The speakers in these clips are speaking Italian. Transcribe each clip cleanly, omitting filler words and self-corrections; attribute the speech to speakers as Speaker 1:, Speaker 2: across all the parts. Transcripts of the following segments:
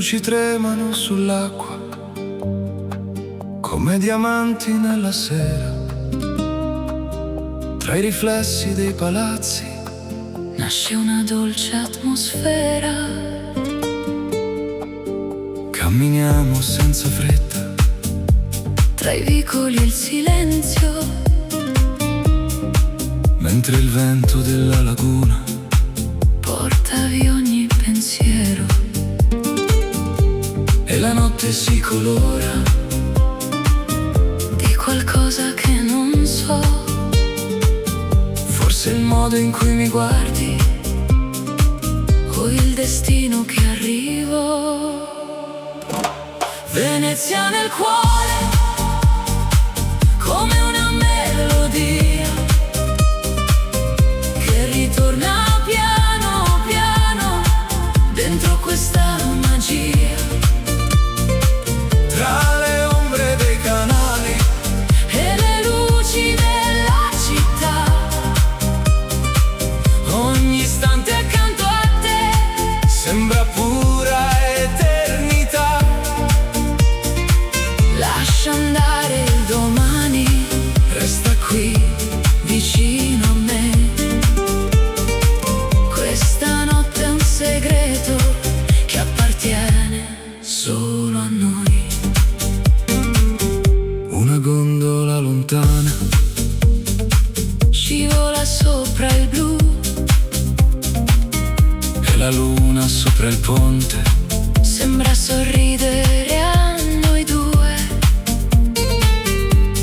Speaker 1: luci tremano sull'acqua come diamanti nella sera. Tra i riflessi dei palazzi
Speaker 2: nasce una dolce atmosfera.
Speaker 1: Camminiamo senza fretta
Speaker 2: Tra i vicoli e il silenzio,
Speaker 1: mentre il vento della laguna
Speaker 2: porta via ogni pensiero.
Speaker 1: e la notte si colora
Speaker 2: Di qualcosa che non so.
Speaker 1: Forse il modo in cui mi guardi
Speaker 2: O il destino che arrivo.
Speaker 1: Venezia nel cuore, come una melodia che ritorna piano piano dentro questa magia. Tra le ombre dei canali
Speaker 2: E le luci della città,
Speaker 1: ogni istante accanto a te sembra pura eternità.
Speaker 2: lascia andare il domani,
Speaker 1: Resta qui
Speaker 2: vicino a me. Questa notte è un segreto che appartiene solo a noi.
Speaker 1: una gondola lontana
Speaker 2: Scivola sopra il blu,
Speaker 1: e la luna sopra il ponte
Speaker 2: sembra sorridere a noi due.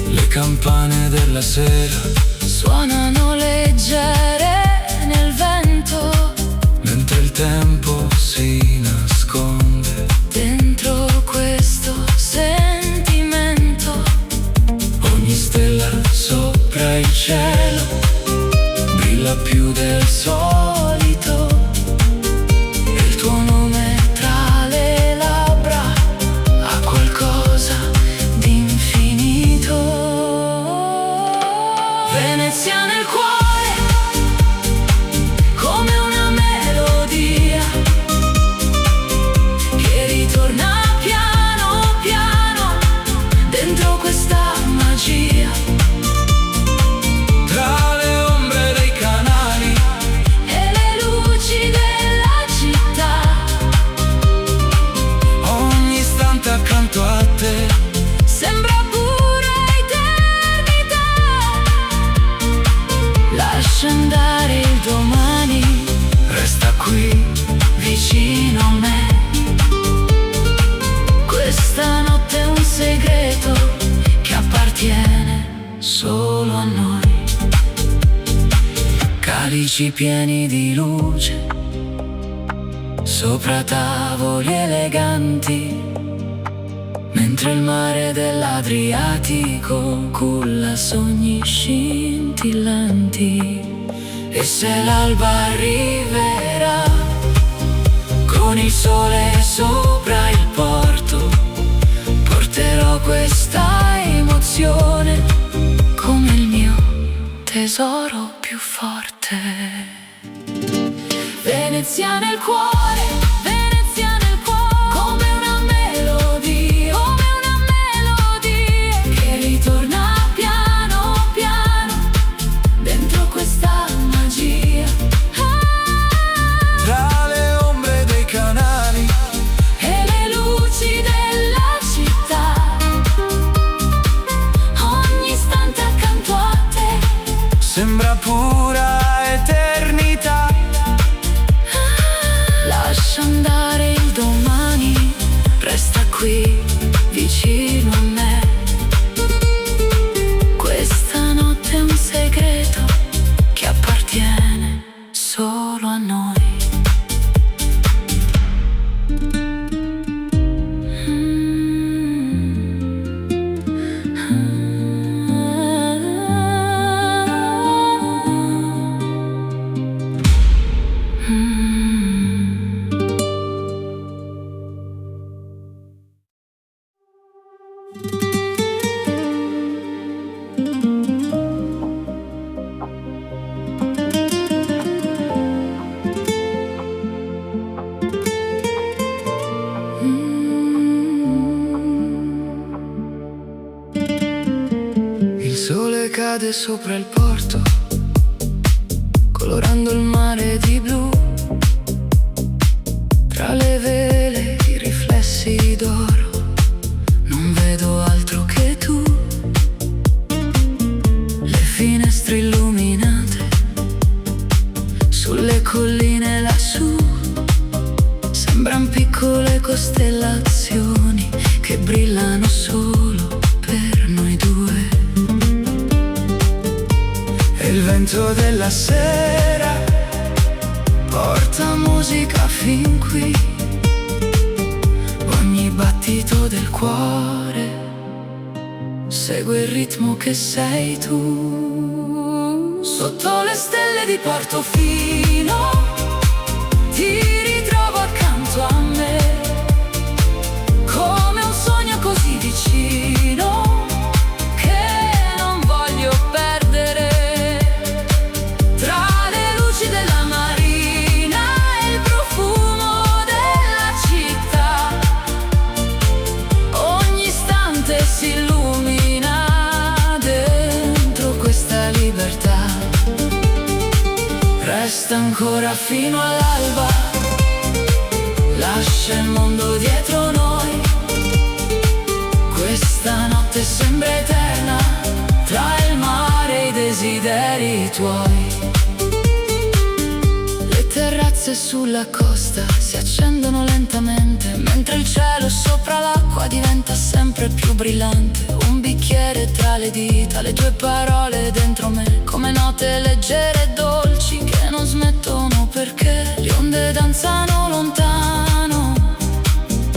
Speaker 1: le campane della sera
Speaker 2: Suonano leggere nel vento,
Speaker 1: mentre il tempo si nasconde.
Speaker 2: dentro questo sentimento.
Speaker 1: Ogni stella sopra il cielo brilla più del solito, e il tuo nome tra le labbra ha qualcosa
Speaker 2: di infinito.
Speaker 1: Venezia nel cuore, come una melodia che ritorna piano piano dentro questa magia. Tra le ombre dei canali
Speaker 2: E le luci della città,
Speaker 1: ogni istante accanto a te
Speaker 2: sembra pura eternità. Lascia andare il domani,
Speaker 1: resta qui
Speaker 2: vicino a me. Questa notte è un segreto che appartiene solo a noi.
Speaker 1: calici pieni di luce sopra tavoli eleganti, mentre il mare dell'Adriatico culla sogni scintillanti. E se l'alba arriverà con il sole sopra il porto, porterò questa emozione
Speaker 2: Come il mio tesoro più forte.
Speaker 1: Venezia nel cuore, Venezia nel cuore, come una melodia che ritorna piano piano dentro questa magia. Tra le ombre dei canali
Speaker 2: E le luci della città, ogni istante accanto a te
Speaker 1: sembra pura eternità.
Speaker 2: lascia andare il domani,
Speaker 1: Resta qui
Speaker 2: vicino a me. Questa notte è un segreto che appartiene solo a noi. cade sopra il porto, colorando il mare di blu. Tra le vele i riflessi d'oro, non vedo altro che tu. Le finestre illuminate sulle colline lassù sembran piccole costellazioni che brillano solo per noi due. E il vento della sera porta musica fin qui. Ogni battito del cuore segue il ritmo che sei tu. Sotto le stelle di Portofino ti ritrovo accanto a me, come un sogno così vicino che non voglio perdere. Tra le luci della marina e il profumo della città, ogni istante si illumina dentro questa libertà. Resta ancora fino all'alba, lascia il mondo dietro noi. Questa notte sembra eterna, tra il mare e i desideri tuoi. Le terrazze sulla costa si accendono lentamente, mentre il cielo sopra l'acqua diventa sempre più brillante. Un bicchiere tra le dita, le tue parole dentro me, come note leggere e dolci che non smettono perché le onde danzano lontano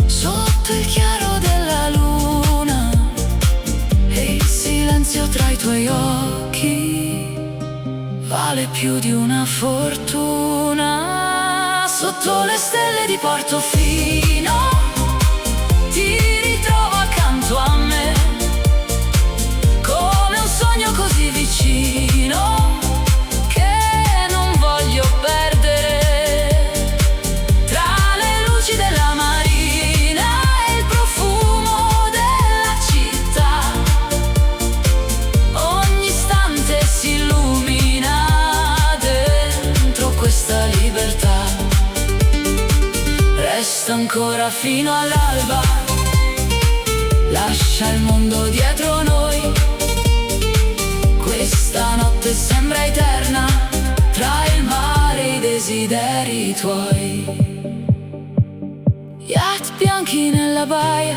Speaker 2: sotto il chiaro della luna. E il silenzio tra i tuoi occhi vale più di una fortuna. Sotto le stelle di Portofino ti ritrovo accanto a me, come un sogno così vicino che non voglio perdere. Tra le luci della marina e il profumo della città, ogni istante si illumina dentro questa libertà. Resta ancora fino all'alba, lascia il mondo dietro noi. Questa notte sembra eterna, tra il mare e i desideri tuoi. Yacht bianchi nella baia,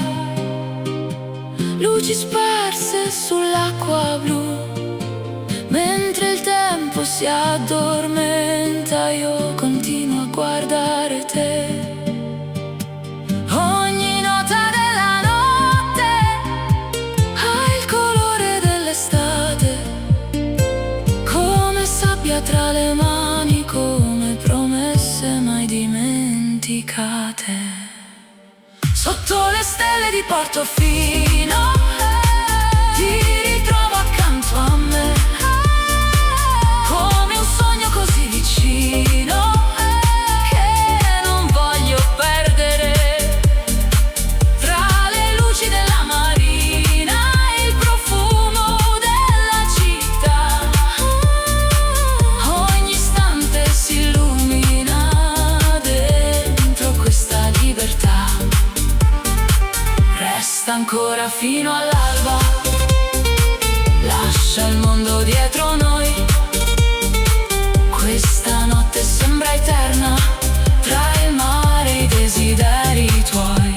Speaker 2: luci sparse sull'acqua blu. Mentre il tempo si addormenta, io continuo a guardare te. Ogni nota della notte ha il colore dell'estate, come sabbia tra le mani, come promesse mai dimenticate. Sotto le stelle di Portofino ti ritrovo accanto a me, come un sogno così vicino che non voglio perdere. Tra le luci della marina e il profumo della città, ogni istante si illumina dentro questa libertà. Resta ancora fino all'alba, lascia il mondo dietro noi. Questa notte sembra eterna, tra il mare e i desideri tuoi.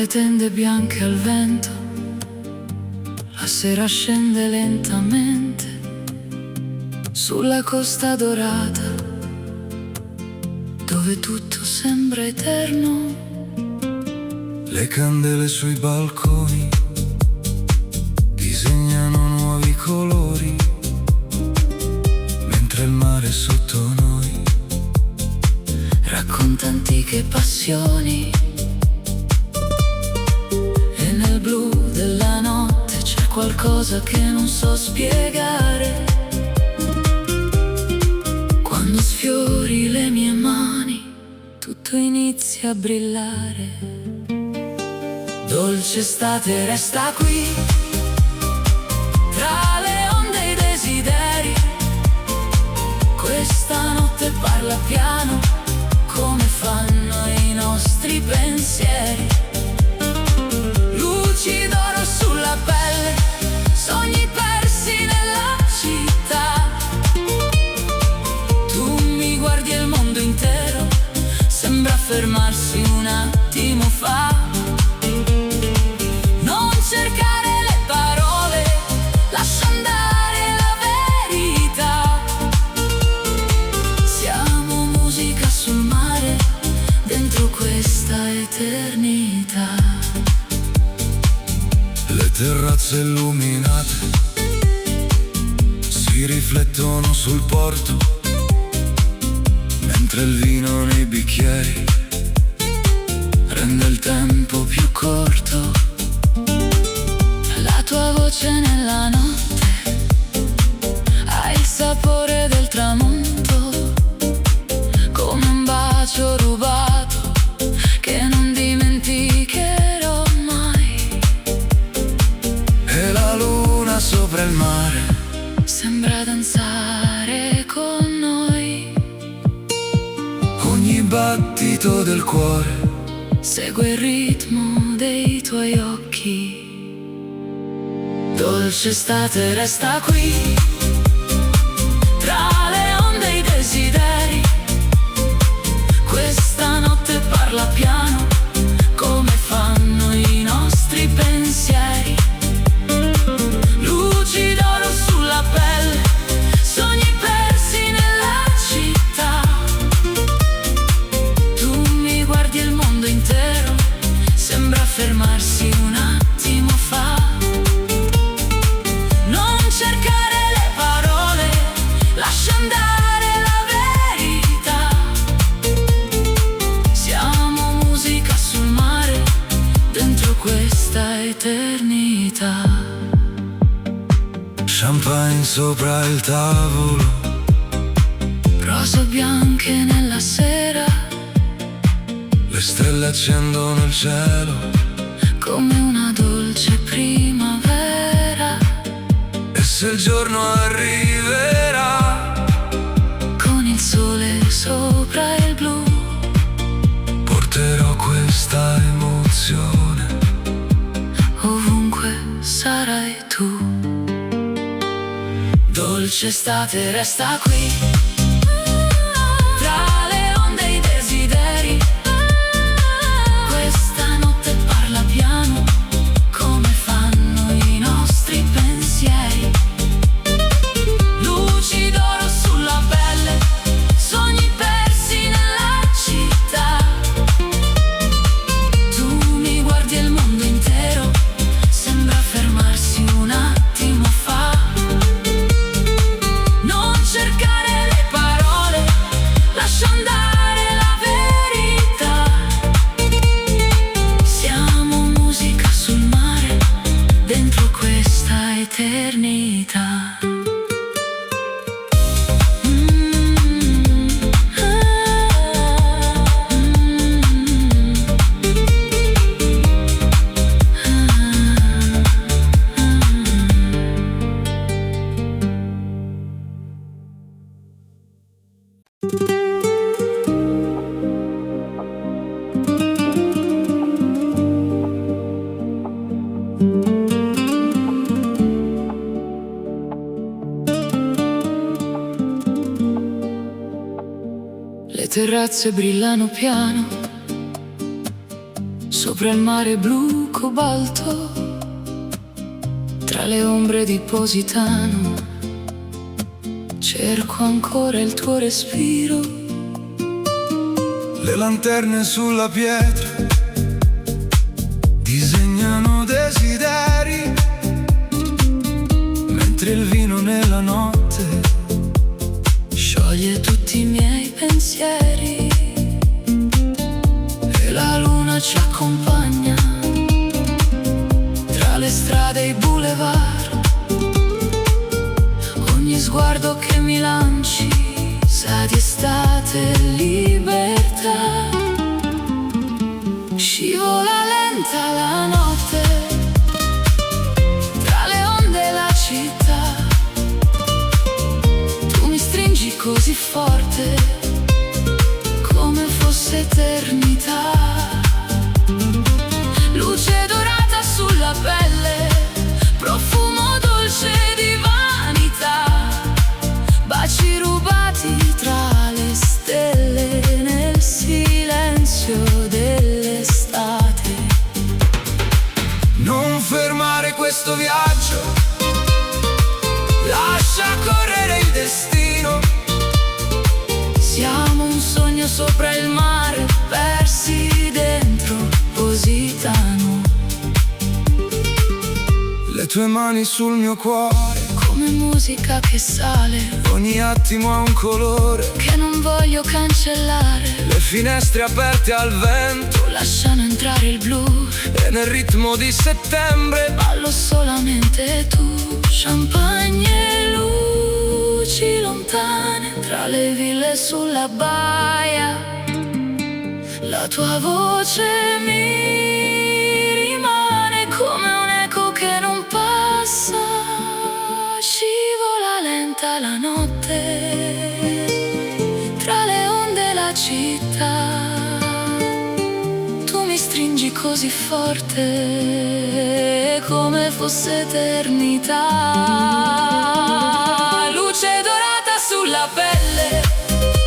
Speaker 2: le tende bianche al vento, la sera scende lentamente, sulla costa dorata, dove tutto sembra eterno.
Speaker 3: Le candele sui balconi disegnano nuovi colori, mentre il mare sotto noi
Speaker 2: racconta antiche passioni. E nel blu della notte c'è qualcosa che non so spiegare. Quando sfiori le mie mani, tutto inizia a brillare. Dolce estate resta qui, tra le onde e i desideri. Questa notte parla piano, come fanno i nostri pensieri. Luci d'oro sulla pelle, sogni persi nella città. Tu mi guardi e il mondo intero sembra fermarsi un attimo fa. Non cercare le parole, lascia andare la verità. Siamo musica sul mare, dentro questa eternità.
Speaker 3: Le terrazze illuminate si riflettono sul porto, mentre il vino nei bicchieri rende il tempo più corto.
Speaker 2: La tua voce nella notte ha il sapore del tramonto, come un bacio rubato che non dimenticherò mai.
Speaker 3: E la luna sopra il mare
Speaker 2: Sembra danzare con noi,
Speaker 3: ogni battito del cuore
Speaker 2: segue il ritmo dei tuoi occhi. Dolce estate resta qui, tra le onde e i desideri. Questa notte parla piano, come fanno i nostri pensieri. Luci d'oro sulla pelle, sogni persi nella città. Tu mi guardi e il mondo intero sembra fermarsi un attimo fa. Non cercare le parole, lascia andare la verità. Siamo musica sul mare, dentro questa eternità.
Speaker 3: champagne sopra il tavolo,
Speaker 2: Rose bianche nella sera,
Speaker 3: le stelle accendono il cielo,
Speaker 2: come una dolce primavera.
Speaker 3: e se il giorno arriverà
Speaker 2: Con il sole sopra il blu,
Speaker 3: porterò questa emozione
Speaker 2: ovunque sarai tu. Dolce estate resta qui, tra le onde e i desideri. Questa notte parla piano, come fanno i nostri pensieri. Luci d'oro sulla pelle, sogni persi nella città. Tu mi guardi e il mondo intero sembra fermarsi un attimo fa. Non cercare le parole, lascia andare la verità. Siamo musica sul mare, dentro questa eternità. Le terrazze brillano piano, sopra il mare blu cobalto, tra le ombre di Positano cerco ancora il tuo respiro.
Speaker 3: Le lanterne sulla pietra disegnano desideri, mentre il vino nella notte
Speaker 2: scioglie tutti i miei pensieri. E la luna ci accompagna tra le strade e i boulevard. Ogni sguardo che mi lanci sa di estate e libertà. Scivola lenta la notte tra le onde e la città. Tu mi stringi così forte come fosse eternità. Luce dorata sulla pelle, profumo dolce di vanità. Baci rubati tra le stelle nel silenzio dell'estate.
Speaker 3: Non fermare questo viaggio, lascia correre il destino.
Speaker 2: Siamo un sogno sopra il mare, persi dentro Positano.
Speaker 3: Le tue mani sul mio cuore,
Speaker 2: Come musica che sale,
Speaker 3: ogni attimo ha un colore.
Speaker 2: che non voglio cancellare.
Speaker 3: Le finestre aperte al vento
Speaker 2: Lasciano entrare il blu,
Speaker 3: e nel ritmo di settembre
Speaker 2: ballo solamente tu. Champagne e luci lontane tra le ville sulla baia. La tua voce mi rimane come un eco che non passa. Scivola lenta la notte tra le onde e la città. Tu mi stringi così forte come fosse eternità. Luce dorata sulla pelle,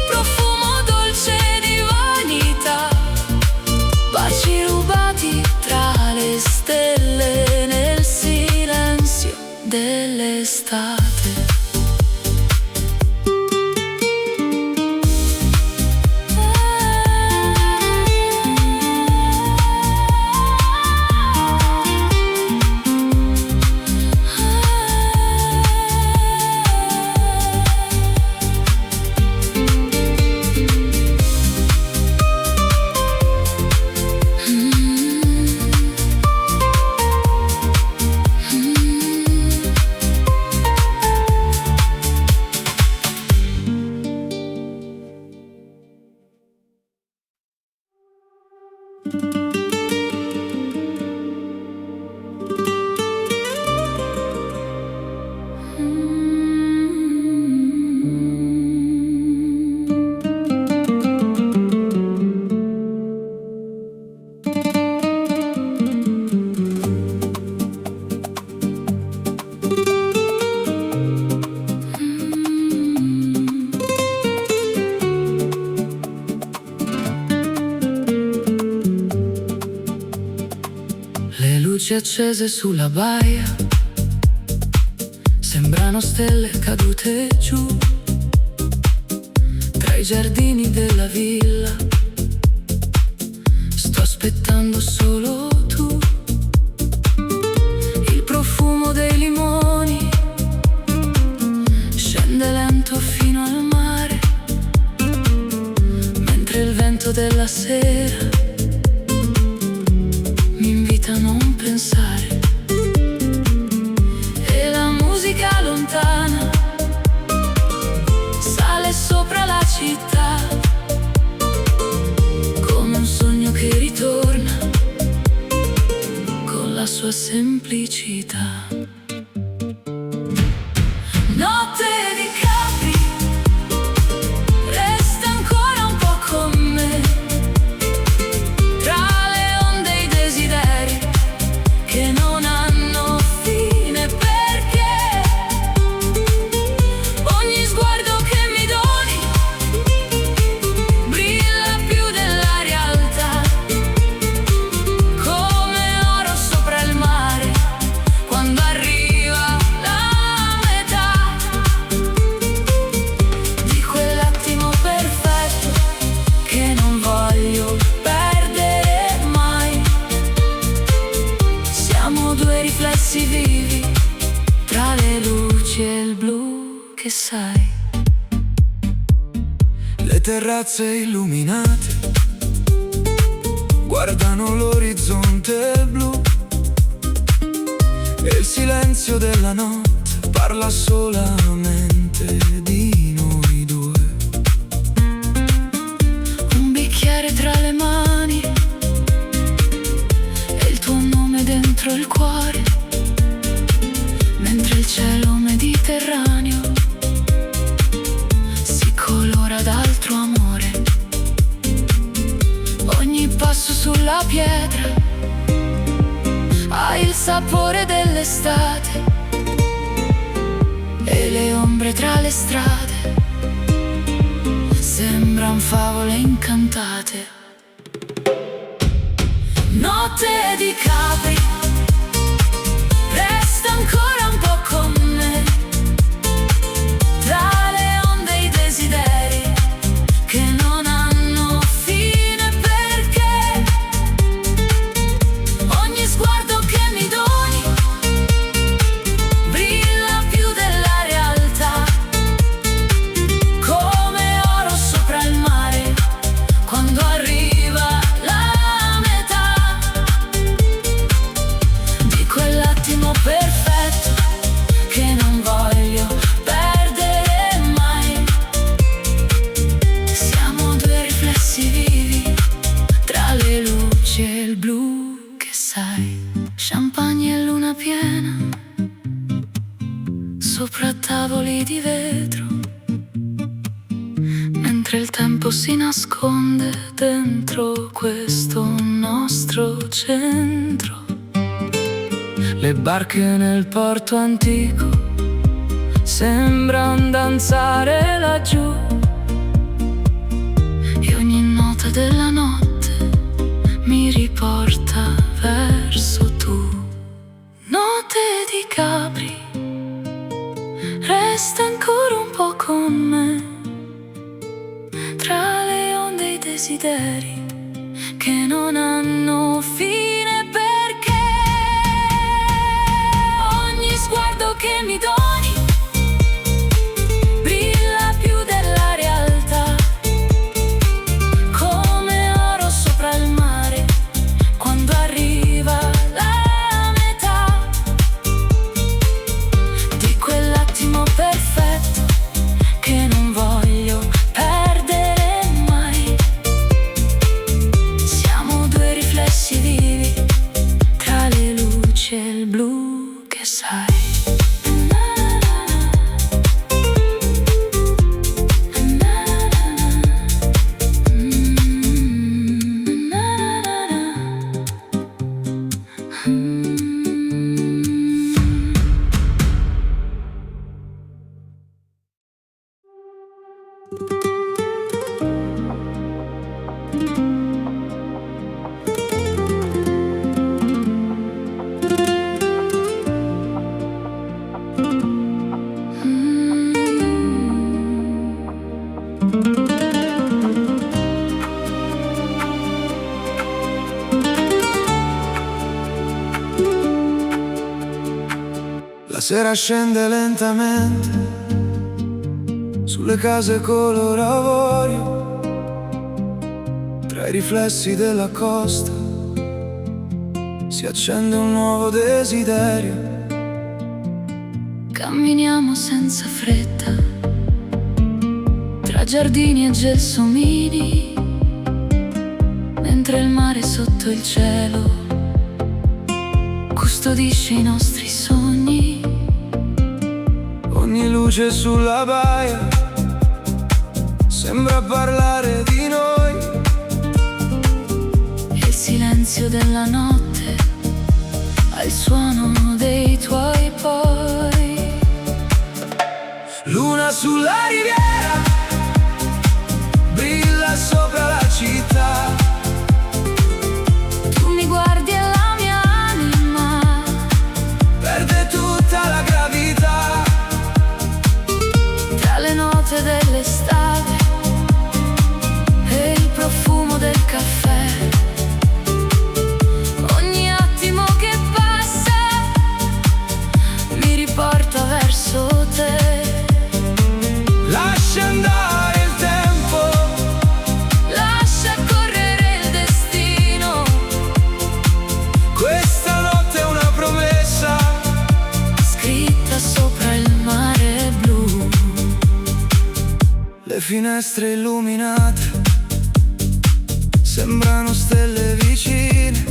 Speaker 2: profumo dolce di vanità. Baci rubati tra le stelle nel silenzio dell'estate. Le luci accese sulla baia sembrano stelle cadute giù tra i giardini della villa. Sto aspettando solo tu. Il profumo dei limoni scende lento fino al mare, mentre il vento della sera mi invita a non pensare. E la musica lontana sale sopra la città come un sogno che ritorna con la sua semplicità. Notte di Capri, resta ancora un po' con me tra le onde e i desideri che non hanno fine, perché ogni sguardo che mi doni brilla più della realtà, come oro sopra il mare quando riflessi vivi tra le luci e il blu che sai.
Speaker 3: Le terrazze illuminate guardano l'orizzonte blu e il silenzio della notte parla solamente di noi due.
Speaker 2: Un bicchiere tra le mani e il tuo nome dentro il cuore, mentre il cielo mediterraneo si colora d'altro amore. Ogni passo sulla pietra ha il sapore dell'estate e le ombre tra le strade sembran favole incantate. Notte di Capri, resta ancora un po' con me, tra le onde e i desideri che non hanno fine, perché ogni sguardo che mi doni brilla più della realtà, come oro sopra il mare quando arriva la metà di quell'attimo perfetto che non voglio perdere mai. Siamo due riflessi vivi tra le luci e il blu che sai. Champagne e luna piena sopra tavoli di vetro, mentre il tempo si nasconde dentro questo nostro centro. Le barche nel porto antico sembran danzare laggiù e ogni nota della notte mi riporta verso tu. Notte di Capri, resta ancora un po' con me, tra le onde e i desideri che non hanno fine, perché ogni sguardo che mi doni brilla più della realtà, come oro sopra il mare quando arriva la metà di quell'attimo perfetto che non voglio perdere mai. Siamo due riflessi vivi tra le luci e il blu che sai.
Speaker 3: La sera scende lentamente sulle case color avorio, tra i riflessi della costa si accende un nuovo desiderio.
Speaker 2: Camminiamo senza fretta tra giardini e gelsomini, mentre il mare sotto il cielo custodisce i nostri sogni.
Speaker 3: Ogni luce sulla baia sembra parlare di noi
Speaker 2: e il silenzio della notte ha il suono dei tuoi poi.
Speaker 3: Luna sulla riviera brilla sopra la città.
Speaker 2: Tu mi guardi e la mia anima
Speaker 3: Perde tutta la gravità
Speaker 2: tra le note dell'estate e il profumo del caffè. Ogni attimo che passa
Speaker 3: Questa notte è una promessa
Speaker 2: scritta sopra il mare blu.
Speaker 3: Le finestre illuminate sembrano stelle vicine,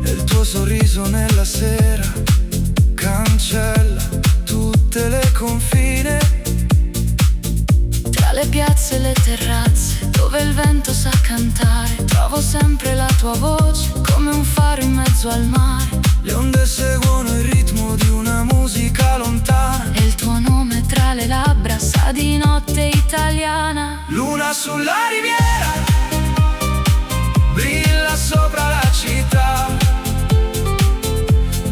Speaker 3: e il tuo sorriso nella sera cancella tutte le confine.
Speaker 2: Tra le piazze e le terrazze, dove il vento sa cantare, trovo sempre la tua voce, come un faro in mezzo al mare.
Speaker 3: Le onde seguono il ritmo di una musica lontana,
Speaker 2: E il tuo nome tra le labbra sa di notte italiana.
Speaker 3: luna sulla riviera, brilla sopra la città.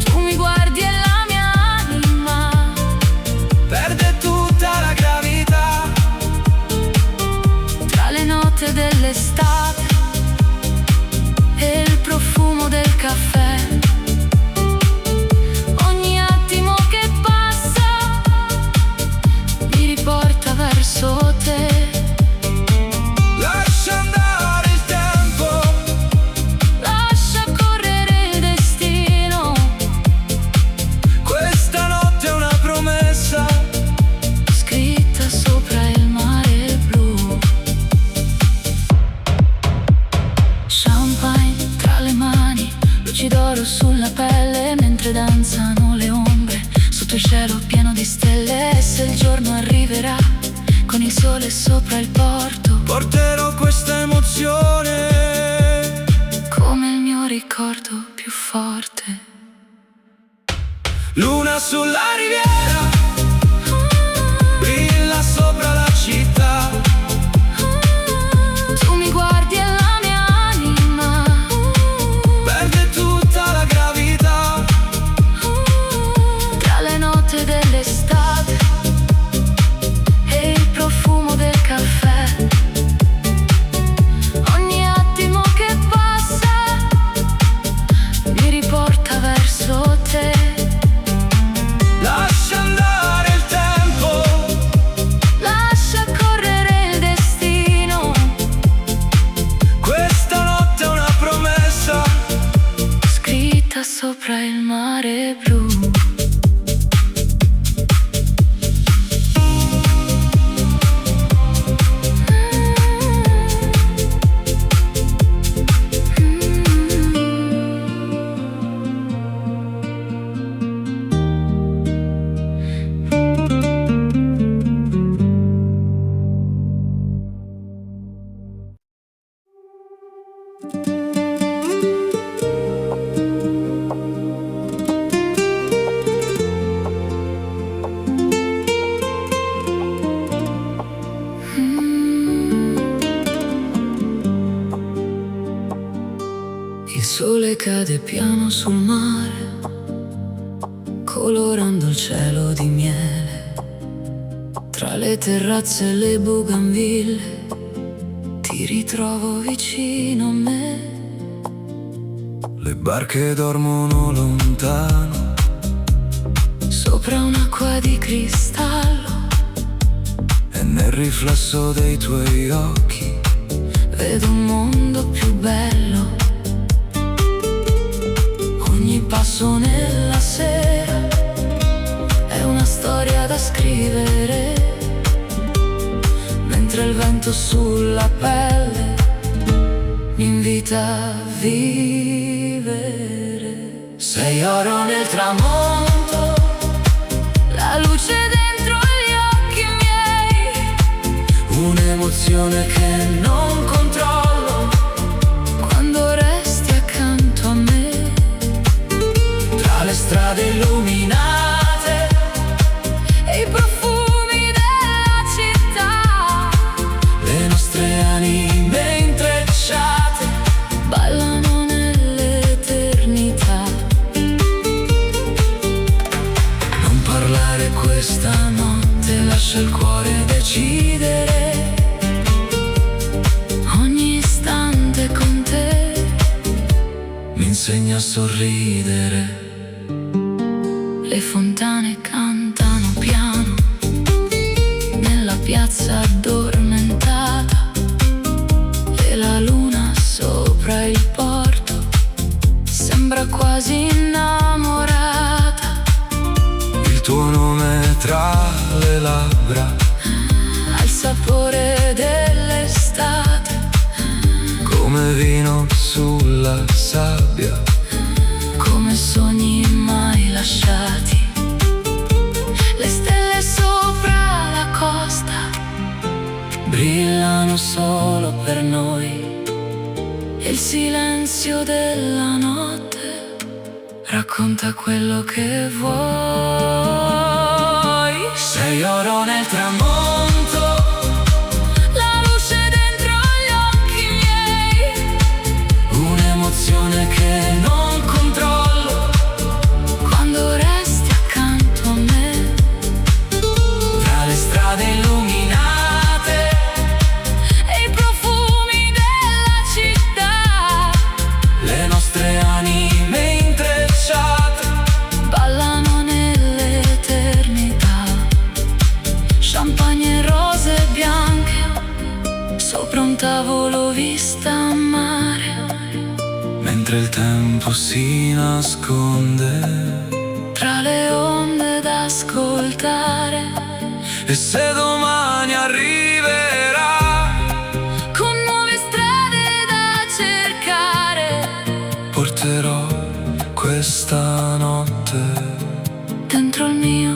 Speaker 2: Tu mi guardi e la mia anima
Speaker 3: Perde tutta la gravità.
Speaker 2: tra le note dell'estate e il profumo del caffè. Ogni attimo che passa mi riporta verso te.
Speaker 3: Lascia andare il tempo,
Speaker 2: Lascia correre il destino.
Speaker 3: questa notte è una promessa
Speaker 2: Scritta sopra il mare blu. Champagne tra le mani, luci d'oro sulla pelle, mentre danzano le ombre sotto il cielo pieno di stelle. E se il giorno arriverà con il sole sopra il porto,
Speaker 3: porterò questa emozione.
Speaker 2: come il mio ricordo più forte.
Speaker 3: Luna sulla riviera, brilla sopra la città.
Speaker 2: Tu mi guardi e la mia anima
Speaker 3: Perde tutta la gravità.
Speaker 2: tra le note dell'estate e il profumo del caffè. Ogni attimo che passa mi riporta verso te.
Speaker 3: Lascia andare il tempo,
Speaker 2: Lascia correre il destino.
Speaker 3: questa notte è una promessa
Speaker 2: Scritta sopra il mare blu. Il sole cade piano sul mare, colorando il cielo di miele. Tra le terrazze e le bougainville ti ritrovo vicino a me.
Speaker 3: Le barche dormono lontano,
Speaker 2: Sopra un'acqua di cristallo
Speaker 3: e nel riflesso dei tuoi occhi
Speaker 2: vedo un mondo più bello. Ogni passo nella sera è una storia da scrivere, mentre il vento sulla pelle mi invita a vivere. Sei oro nel tramonto, la luce dentro gli occhi miei, un'emozione che non controllo quando resti accanto a me. Tra le strade illuminate e i profumi della città, le nostre anime intrecciate ballano nell'eternità. Non parlare questa notte, lascia il cuore decidere. Ogni istante con te mi insegna a sorridere. Le fontane cantano piano nella piazza addormentata, e la luna sopra il porto quasi innamorata.
Speaker 3: Il tuo nome tra le labbra,
Speaker 2: Al sapore dell'estate,
Speaker 3: come vino sulla sabbia,
Speaker 2: come sogni mai lasciati. Le stelle sopra la costa brillano solo per noi, e il silenzio della notte racconta quello che vuoi.
Speaker 3: sei oro nel tramonto,
Speaker 2: La luce dentro gli occhi miei,
Speaker 3: un'emozione che non controllo,
Speaker 2: quando resti accanto a me.
Speaker 3: tra le strade illuminate,
Speaker 2: E i profumi della città
Speaker 3: le nostre anime intrecciate.
Speaker 2: ballano nell'eternità. Champagne e rose bianche sopra un tavolo vista a mare,
Speaker 3: Mentre il tempo si nasconde,
Speaker 2: tra le onde da ascoltare,
Speaker 3: e se domani arriverà,
Speaker 2: con nuove strade da cercare,
Speaker 3: porterò questa notte
Speaker 2: dentro il mio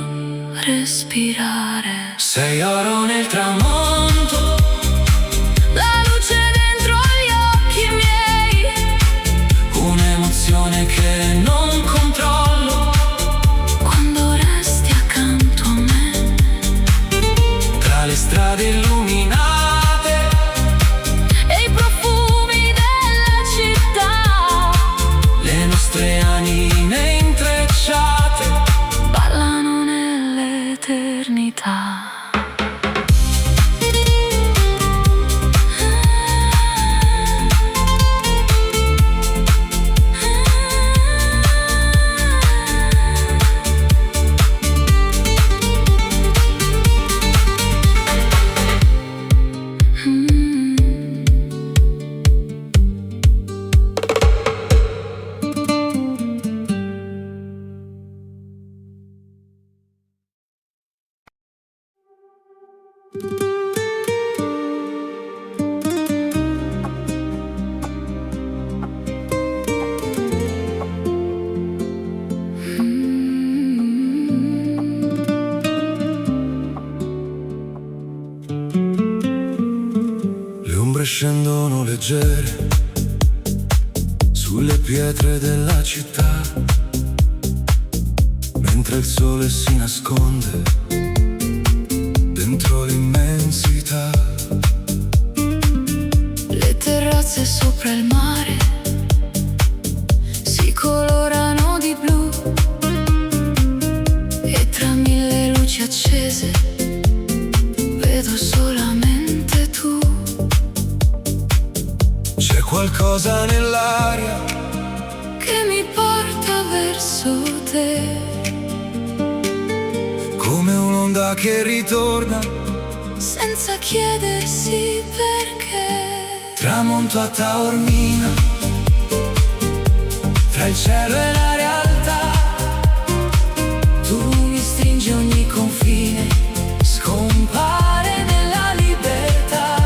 Speaker 2: respirare.
Speaker 3: sei oro nel tramonto,
Speaker 2: La luce dentro gli occhi miei,
Speaker 3: un'emozione che non controllo,
Speaker 2: quando resti accanto a me.
Speaker 3: tra le strade illuminate,
Speaker 2: E i profumi della città
Speaker 3: le nostre anime intrecciate.
Speaker 2: ballano nell'eternità.
Speaker 3: Le ombre scendono leggere sulle pietre della città, mentre il sole si nasconde dentro l'immensità.
Speaker 2: Le terrazze sopra il mare si colorano di blu, e tra mille luci accese vedo solamente tu.
Speaker 3: C'è qualcosa nell'aria
Speaker 2: Che mi porta verso te,
Speaker 3: come un'onda che ritorna,
Speaker 2: senza chiedersi perché.
Speaker 3: tramonto a Taormina, tra il cielo e la realtà. Tu mi stringi ogni confine, scompare nella libertà.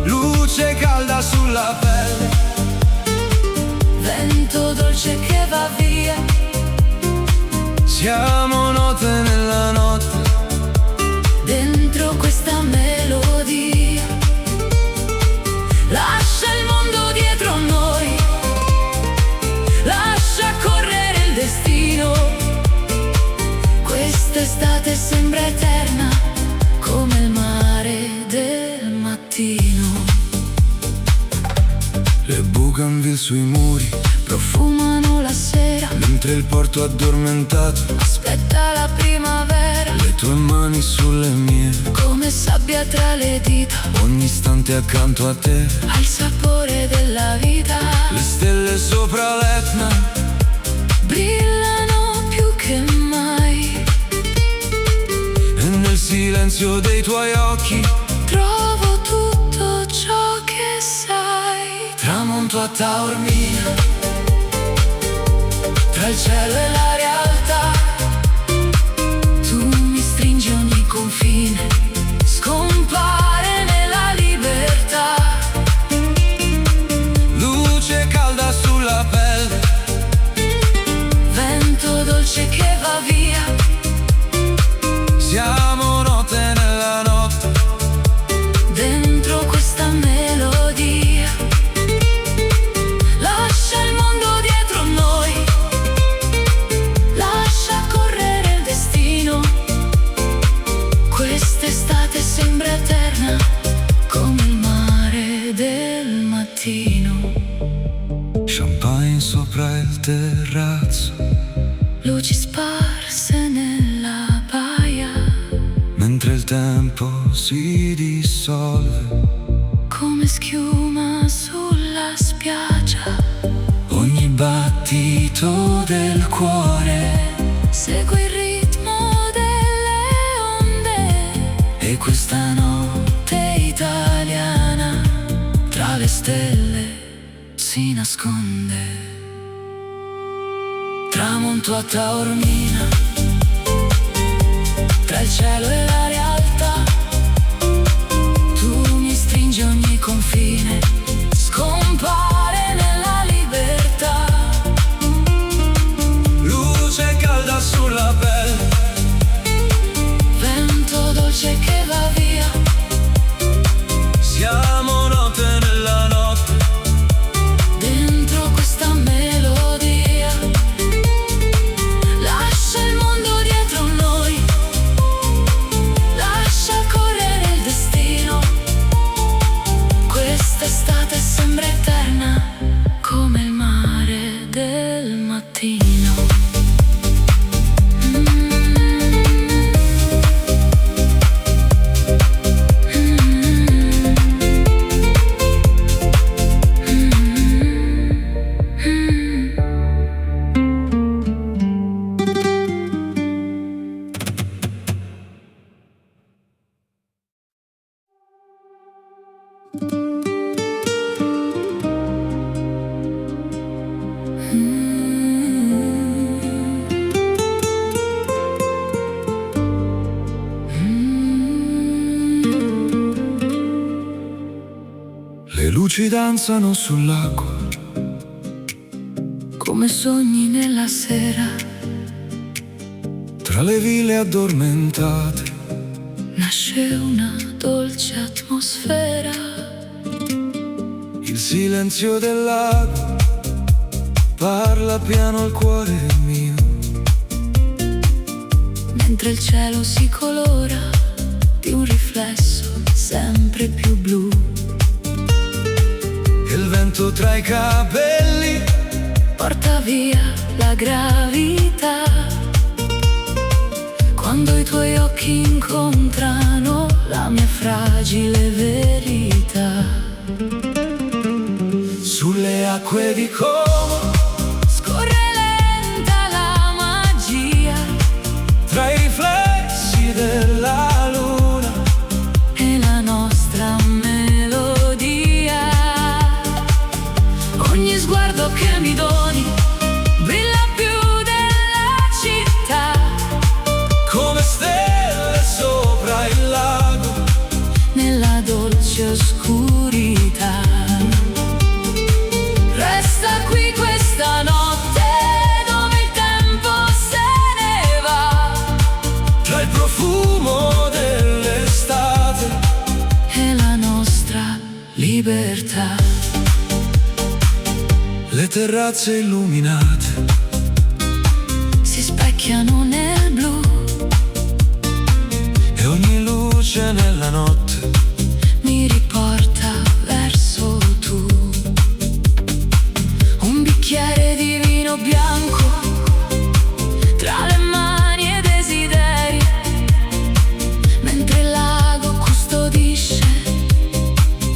Speaker 3: Luce calda sulla pelle,
Speaker 2: Vento dolce che va via,
Speaker 3: siamo note nella notte,
Speaker 2: dentro questa melodia. Lascia il mondo dietro a noi, lascia correre il destino. Quest'estate sembra eterna, come il mare del mattino.
Speaker 3: le bougainville sui muri,
Speaker 2: Profumano la sera,
Speaker 3: mentre il porto addormentato,
Speaker 2: aspetta la primavera,
Speaker 3: le tue mani sulle mie,
Speaker 2: come sabbia tra le dita,
Speaker 3: ogni istante accanto a te.
Speaker 2: ha il sapore della vita.
Speaker 3: Le stelle sopra l'Etna
Speaker 2: Brillano più che mai,
Speaker 3: e nel silenzio dei tuoi occhi
Speaker 2: trovo tutto ciò che sai.
Speaker 3: tramonto a Taormina,
Speaker 2: tra il cielo e la realtà. Tu mi stringi ogni confine, scompare nella libertà.
Speaker 3: Luce calda sulla pelle,
Speaker 2: Vento dolce che va via,
Speaker 3: siamo notte nella notte.
Speaker 2: dentro questa melodia. Lascia il mondo dietro noi, lascia correre il destino. Quest'estate sembra eterna, come il mare del mattino.
Speaker 3: Champagne sopra il terrazzo,
Speaker 2: Luci sparse nella baia,
Speaker 3: mentre il tempo si dissolve.
Speaker 2: come schiuma sulla spiaggia.
Speaker 3: Ogni battito del cuore
Speaker 2: Segui il ritmo delle onde,
Speaker 3: e questa
Speaker 2: notte italiana tra le stelle si nasconde. Tramonto a Taormina, tra il cielo e la realtà. Tu mi stringi ogni confine, scompare nella libertà.
Speaker 3: luce calda sulla pelle,
Speaker 2: Vento dolce che va via,
Speaker 3: siamo notte nella notte.
Speaker 2: dentro questa melodia. Lascia il mondo dietro noi, lascia correre il destino. Quest'estate sembra eterna, come il mare del mattino.
Speaker 3: Le luci danzano sull'acqua,
Speaker 2: Come sogni nella sera,
Speaker 3: tra le ville addormentate.
Speaker 2: nasce una dolce atmosfera.
Speaker 3: Il silenzio del lago parla piano al cuore mio.
Speaker 2: Mentre il cielo si colora di un riflesso sempre più blu.
Speaker 3: Il vento tra i capelli
Speaker 2: Porta via la gravità. Quando i tuoi occhi incontrano la mia fragile verità.
Speaker 3: sulle acque di Como,
Speaker 2: Scorre lenta la magia
Speaker 3: tra i riflessi della luna.
Speaker 2: e la nostra melodia. Ogni sguardo che mi doni brilla più della città.
Speaker 3: Come stelle sopra il lago,
Speaker 2: Nella dolce oscurità. Resta qui questa notte dove il tempo se ne va.
Speaker 3: tra il profumo dell'estate
Speaker 2: E la nostra libertà.
Speaker 3: le terrazze illuminate
Speaker 2: Si specchiano nel blu.
Speaker 3: e ogni luce nella notte
Speaker 2: Mi riporta verso tu. Un bicchiere di vino bianco tra le mani e desideri. Mentre il lago custodisce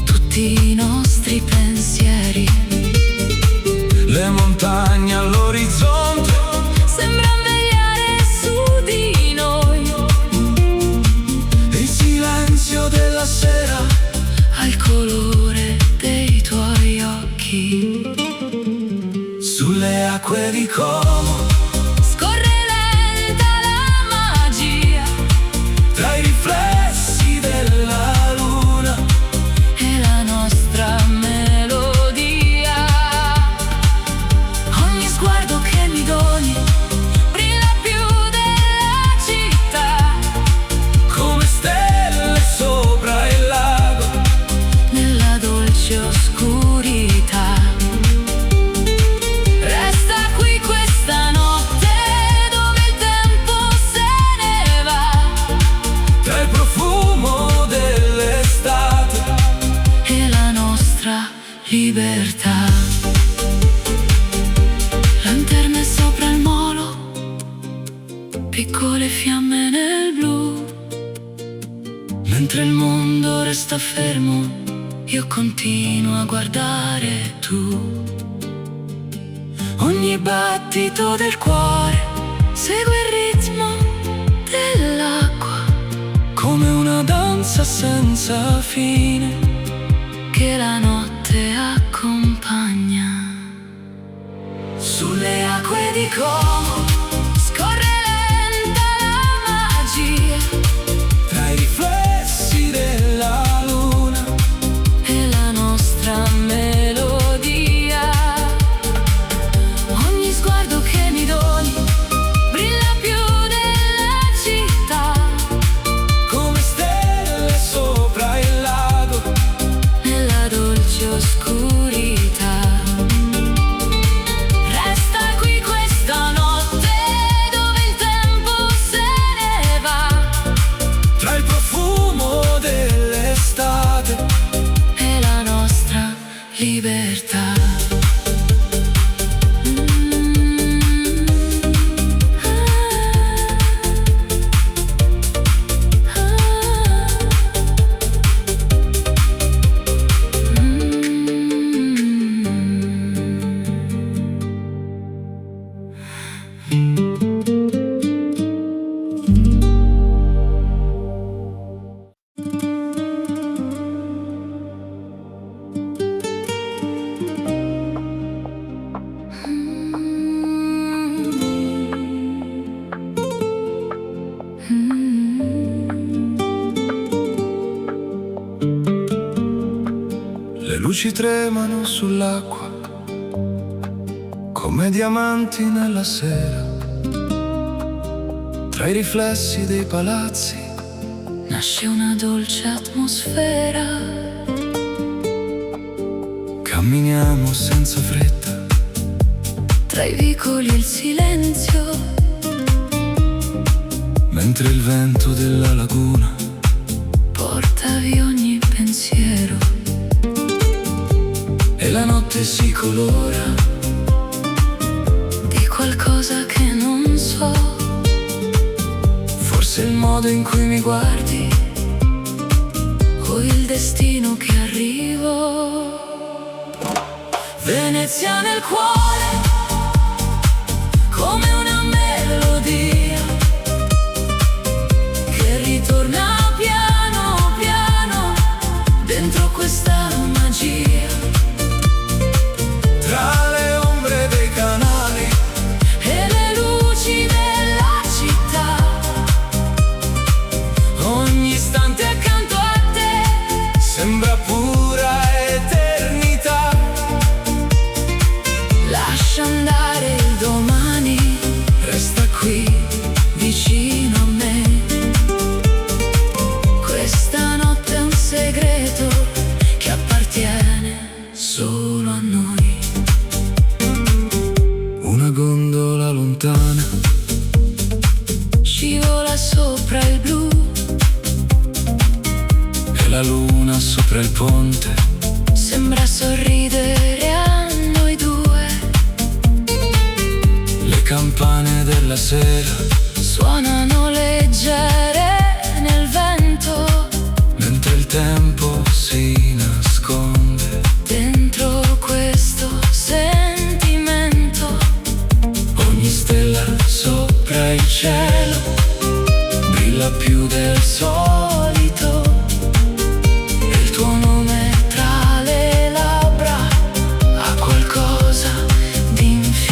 Speaker 2: tutti i nostri pensieri.
Speaker 3: le montagne all'orizzonte
Speaker 2: Sembran vegliare su di noi.
Speaker 3: il silenzio della sera
Speaker 2: Al colore dei tuoi occhi.
Speaker 3: su Sulle acque di Como
Speaker 2: scorre lenta la magia
Speaker 3: tra i riflessi della luna
Speaker 2: e la nostra melodia. Ogni sguardo che mi doni brilla più della città,
Speaker 3: come stelle sopra il lago
Speaker 2: nella dolce oscurità. Resta qui questa notte dove il tempo se ne va,
Speaker 3: tra il profumo dell'estate
Speaker 2: e la nostra libertà. Lanterne sopra il molo, piccole fiamme nel blu. Mentre il mondo resta fermo, io continuo a guardare tu. Ogni battito del cuore segue il ritmo dell'acqua,
Speaker 3: come una danza senza fine
Speaker 2: che la notte accompagna.
Speaker 3: sulle acque
Speaker 2: Di Como scorre lenta la magia
Speaker 3: tra i riflessi della luna
Speaker 2: e la nostra melodia. Ogni sguardo che mi doni brilla più della città,
Speaker 3: come stelle sopra il lago
Speaker 2: nella dolce oscurità. Resta qui questa notte dove il tempo se ne va,
Speaker 3: tra il profumo dell'estate
Speaker 2: e la nostra libertà.
Speaker 3: le luci tremano sull'acqua come diamanti nella sera, tra i riflessi dei palazzi
Speaker 2: Nasce una dolce atmosfera,
Speaker 3: camminiamo senza fretta
Speaker 2: tra i vicoli e il silenzio,
Speaker 3: mentre il vento della laguna
Speaker 2: porta via ogni pensiero.
Speaker 3: e la notte si colora
Speaker 2: Di qualcosa che non so,
Speaker 3: forse il modo in cui mi guardi
Speaker 2: o il destino che arrivo.
Speaker 3: Venezia nel cuore come una melodia che ritorna piano piano dentro questa magia, tra le ombre dei canali
Speaker 2: e le luci della città.
Speaker 3: ogni istante accanto a te sembra pura eternità.
Speaker 2: Lascia andare il domani,
Speaker 3: Resta qui
Speaker 2: vicino a me. Questa notte è un segreto che appartiene solo a noi.
Speaker 3: una gondola lontana
Speaker 2: Scivola sopra il blu,
Speaker 3: e la luna sopra il ponte
Speaker 2: sembra sorridere a noi due.
Speaker 3: le campane della sera
Speaker 2: Suonano leggere nel vento,
Speaker 3: mentre il tempo si nasconde.
Speaker 2: dentro questo sentimento.
Speaker 3: Ogni stella sopra il cielo brilla più del solito, e il tuo nome tra le labbra ha qualcosa di infinito.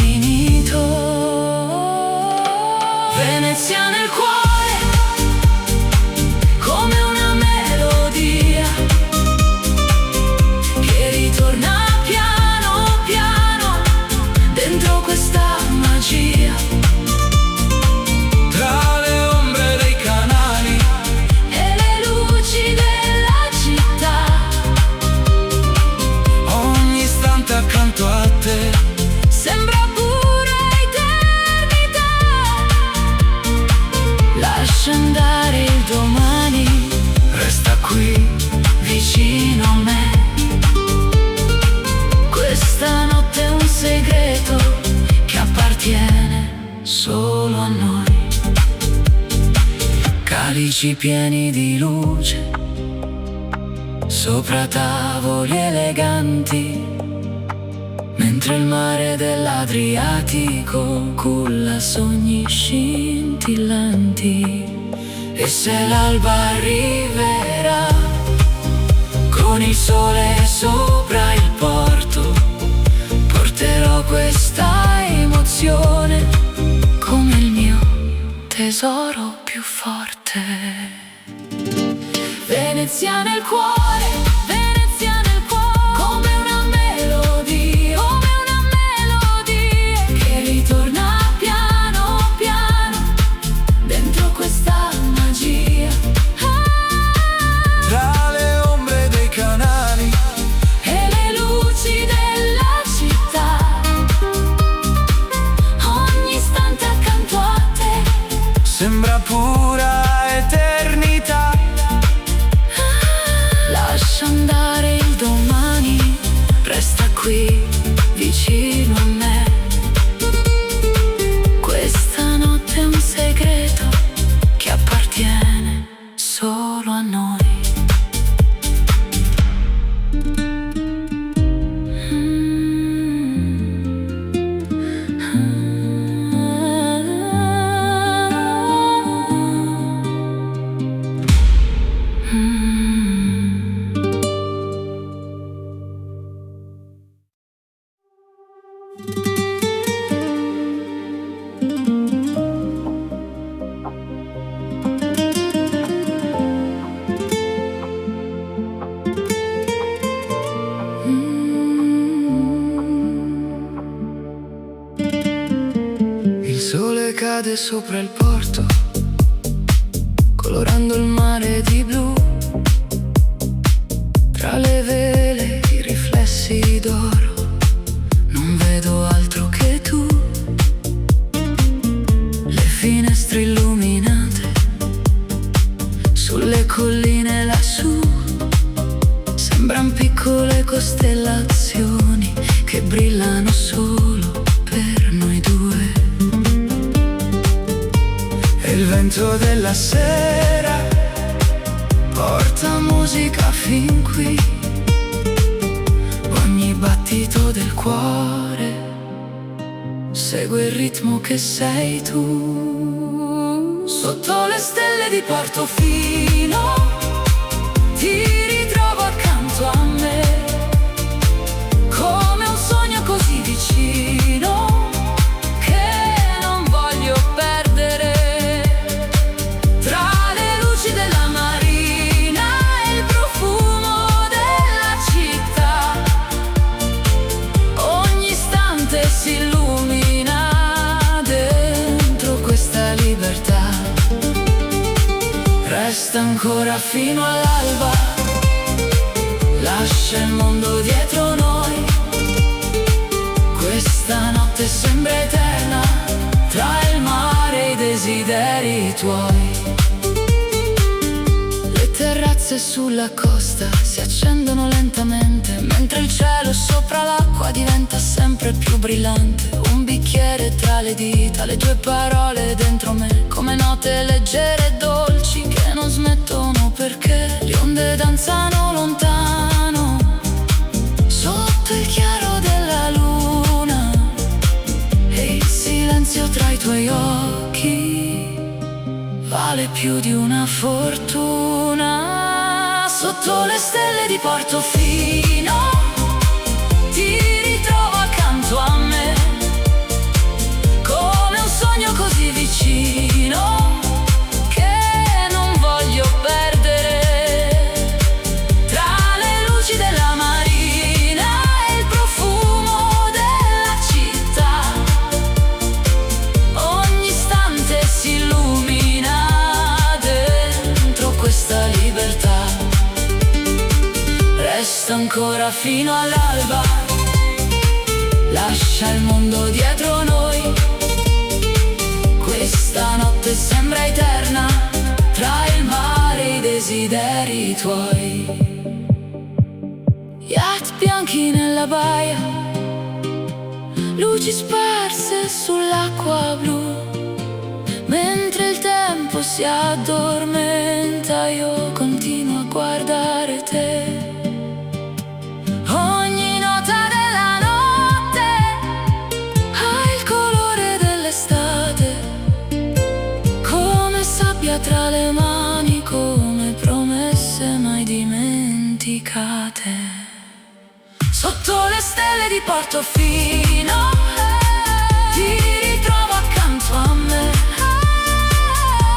Speaker 3: Calici pieni di luce sopra tavoli eleganti, mentre il mare dell'Adriatico culla sogni scintillanti. E se l'alba arriverà con il sole sopra il porto, porterò questa emozione come il mio tesoro più forte.
Speaker 1: Venezia nel cuore, Venezia nel cuore, come una melodia, che ritorna piano piano dentro questa magia.
Speaker 3: Tra le ombre dei canali
Speaker 1: E le luci della città, ogni istante accanto a te
Speaker 3: sembra pura eternità.
Speaker 2: Lascia andare il domani, resta qui vicino a me. Questa notte è un segreto che appartiene solo a noi.
Speaker 3: Il sole cade sopra il porto, colorando il mare di blu. Tra le vele i riflessi d'oro, non vedo altro che tu. Le finestre illuminate sulle colline lassù sembran piccole costellazioni che brillano solo per noi due. E il vento della sera porta musica fin qui. Ogni battito del cuore segue il ritmo che sei tu. Sotto le stelle di Portofino ti ritrovo accanto a me, come un sogno così vicino che non voglio perdere. Tra le luci della marina e il profumo della città, ogni istante si illumina dentro questa libertà. Resta ancora fino all'alba, lascia il mondo dietro noi. Questa notte sembra eterna, tra il mare e i desideri tuoi. Le terrazze sulla costa si accendono lentamente, mentre il cielo sopra l'acqua diventa sempre più brillante. Un bicchiere tra le dita, le tue parole dentro me, come note leggere e dolci che non smettono perché le onde danzano lontano sotto il chiaro della luna. E il silenzio tra i tuoi occhi vale più di una fortuna. Sotto le stelle di Portofino ti ritrovo accanto a me, come un sogno così vicino che non voglio perdere. Tra le luci della marina e il profumo della città, ogni istante si illumina dentro questa libertà. Resta ancora fino all'alba, lascia il mondo dietro noi. Questa notte sembra eterna, tra il mare e i desideri tuoi. Yacht bianchi nella baia, luci sparse sull'acqua blu,
Speaker 2: Mentre il tempo si addormenta, io continuo a guardare te. Ogni nota della notte ha il colore dell'estate, come sabbia tra le mani, come promesse mai dimenticate. Sotto le stelle di Portofino ti ritrovo accanto a me,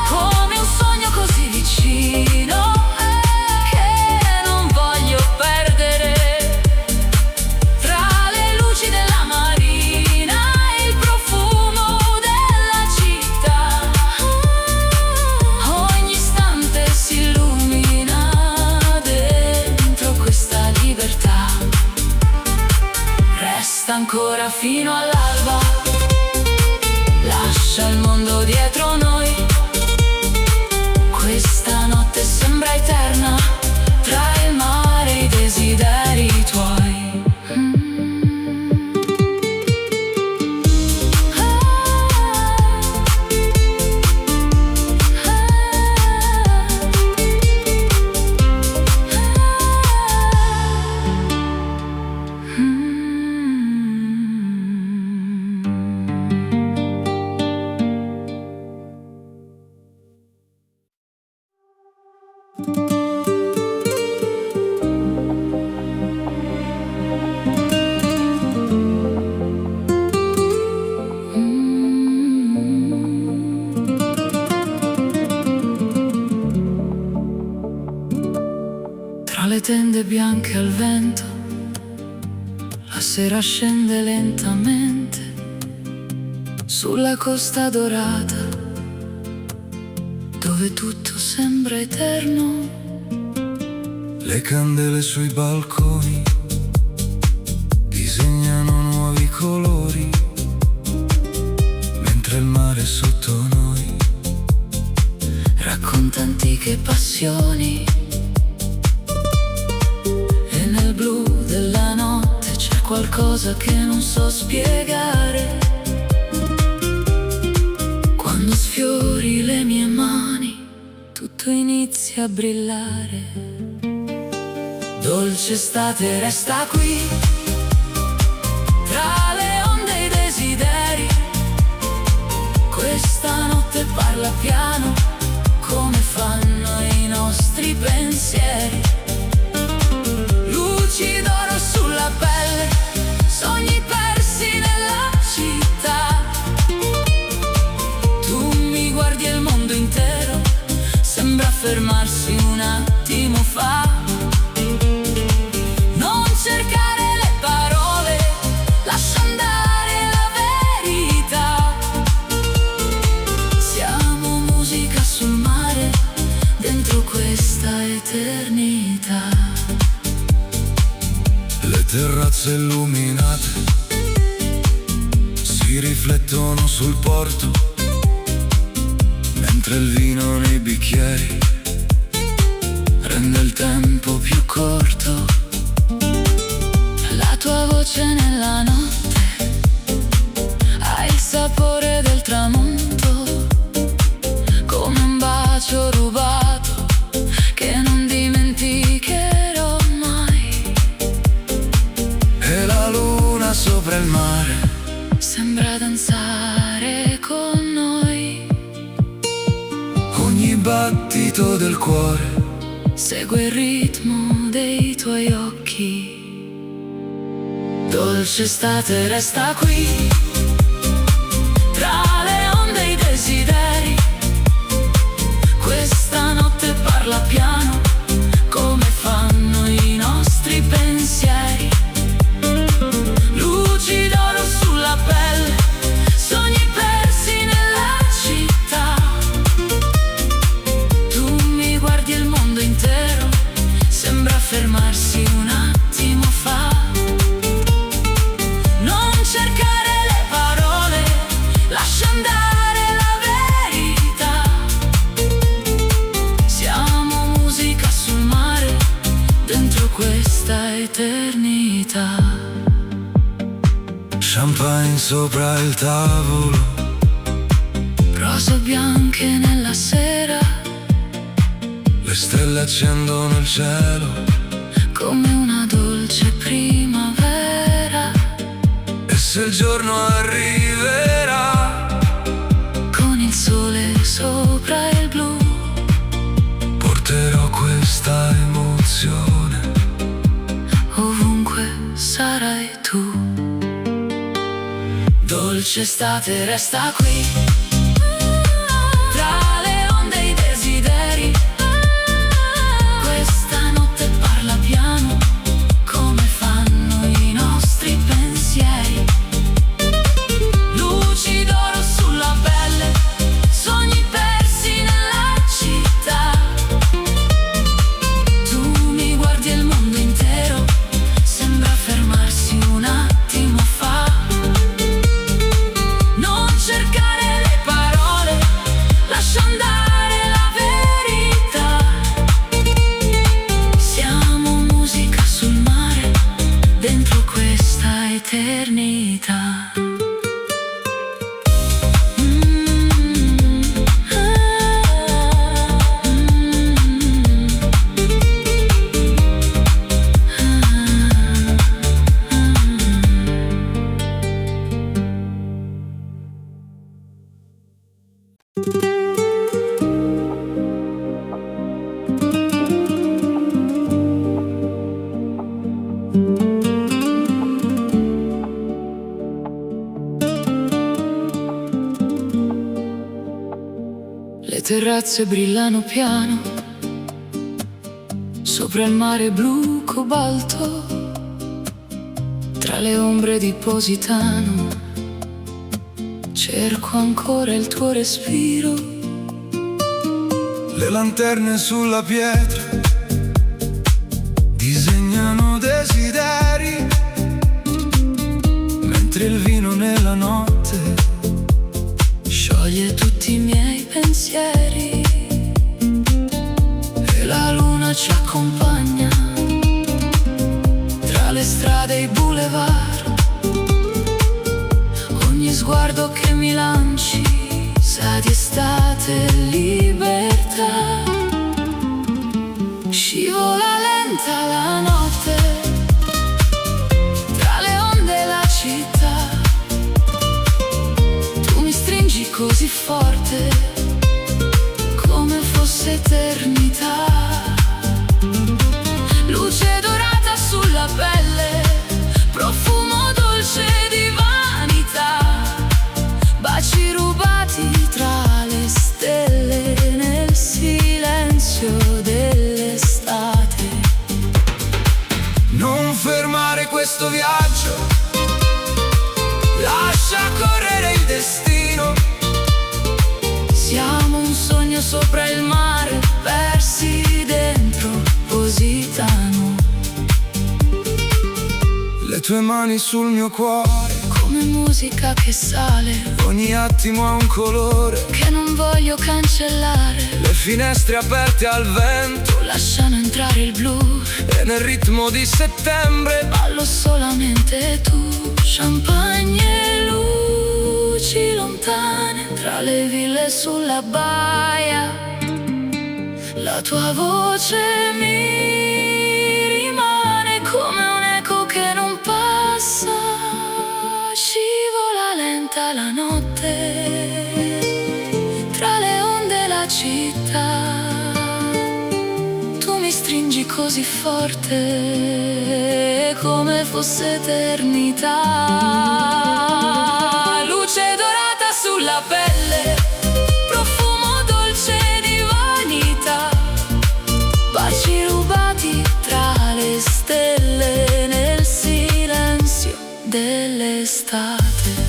Speaker 2: come un sogno così vicino che non voglio perdere. Tra le luci della marina e il profumo della città, ogni istante si illumina dentro questa libertà. Resta ancora fino all'alba, lascia il mondo dietro noi. Questa notte sembra eterna, tra il mare e i desideri tuoi. Tra le tende bianche al vento, la sera scende lentamente sulla costa dorata, dove tutto sembra eterno.
Speaker 4: Le candele sui balconi disegnano nuovi colori, mentre il mare sotto noi
Speaker 2: Racconta antiche passioni, e nel blu della notte c'è qualcosa che non so spiegare. Quando sfiori le mie mani, tutto inizia a brillare. Dolce estate resta qui, tra le onde e i desideri. Questa notte parla piano, come fanno i nostri pensieri. Luci d'oro sulla pelle, sogni persi nella città. Tu mi guardi e il mondo intero sembra fermarsi un attimo fa. Non cercare le parole, lascia andare la verità. Siamo musica sul mare, dentro questa eternità.
Speaker 4: Le terrazze illuminate si riflettono sul porto, mentre il vino nei bicchieri rende il tempo più corto.
Speaker 2: La tua voce nella notte ha il sapore del tramonto, come un bacio rubato che non dimenticherò mai.
Speaker 4: E la luna sopra il mare
Speaker 2: Sembra danzare con noi,
Speaker 4: ogni battito del cuore
Speaker 2: segue il ritmo dei tuoi occhi. Dolce estate resta qui, tra le onde e i desideri. Questa notte parla piano, come fanno i nostri pensieri. Luci d'oro sulla pelle, sogni persi nella città. Tu mi guardi e il mondo intero sembra fermarsi un attimo fa. Non cercare le parole, lascia andare la verità. Siamo musica sul mare, dentro questa eternità.
Speaker 4: champagne sopra il tavolo,
Speaker 2: rose bianche nella sera,
Speaker 4: le stelle accendono il cielo
Speaker 2: come una dolce primavera.
Speaker 4: e se il giorno arriverà
Speaker 2: Con il sole sopra il blu,
Speaker 4: porterò questa emozione
Speaker 2: ovunque sarai tu. Dolce estate resta qui, tra le onde e i desideri. Questa notte parla piano, come fanno i nostri pensieri. Luci d'oro sulla pelle, sogni persi nella città. Tu mi guardi e il mondo intero sembra fermarsi un attimo fa. Non cercare le parole, lascia andare la verità. Siamo musica sul mare, dentro questa eternità. Le terrazze brillano piano, sopra il mare blu cobalto, tra le ombre di Positano. Cerco ancora il tuo respiro.
Speaker 4: Le lanterne sulla pietra disegnano desideri, mentre il vino nella notte
Speaker 2: Scioglie tutti i miei pensieri e la luna ci accompagna tra le strade e i boulevard. Ogni sguardo che mi lanci sa di estate e libertà. Scivola lenta la notte tra le onde e la città. Tu mi stringi così forte come fosse eternità. Luce dorata sulla pelle, profumo dolce di vanità. Baci rubati tra le stelle nel silenzio dell'estate.
Speaker 4: Non fermare questo viaggio, lascia correre il destino.
Speaker 2: Siamo un sogno sopra il mare, persi dentro Positano.
Speaker 4: Le tue mani sul mio cuore,
Speaker 2: Come musica che sale,
Speaker 4: ogni attimo ha un colore.
Speaker 2: che non voglio cancellare.
Speaker 4: Le finestre aperte al vento
Speaker 2: Lasciano entrare il blu,
Speaker 4: e nel ritmo di settembre
Speaker 2: ballo solamente tu. Champagne e luci lontane tra le ville sulla baia. La tua voce mi rimane come un eco che non passa. Scivola lenta la notte tra le onde e la città. Tu mi stringi così forte come fosse eternità. Luce dorata sulla pelle, profumo dolce di vanità. Baci rubati tra le stelle nel silenzio dell'estate.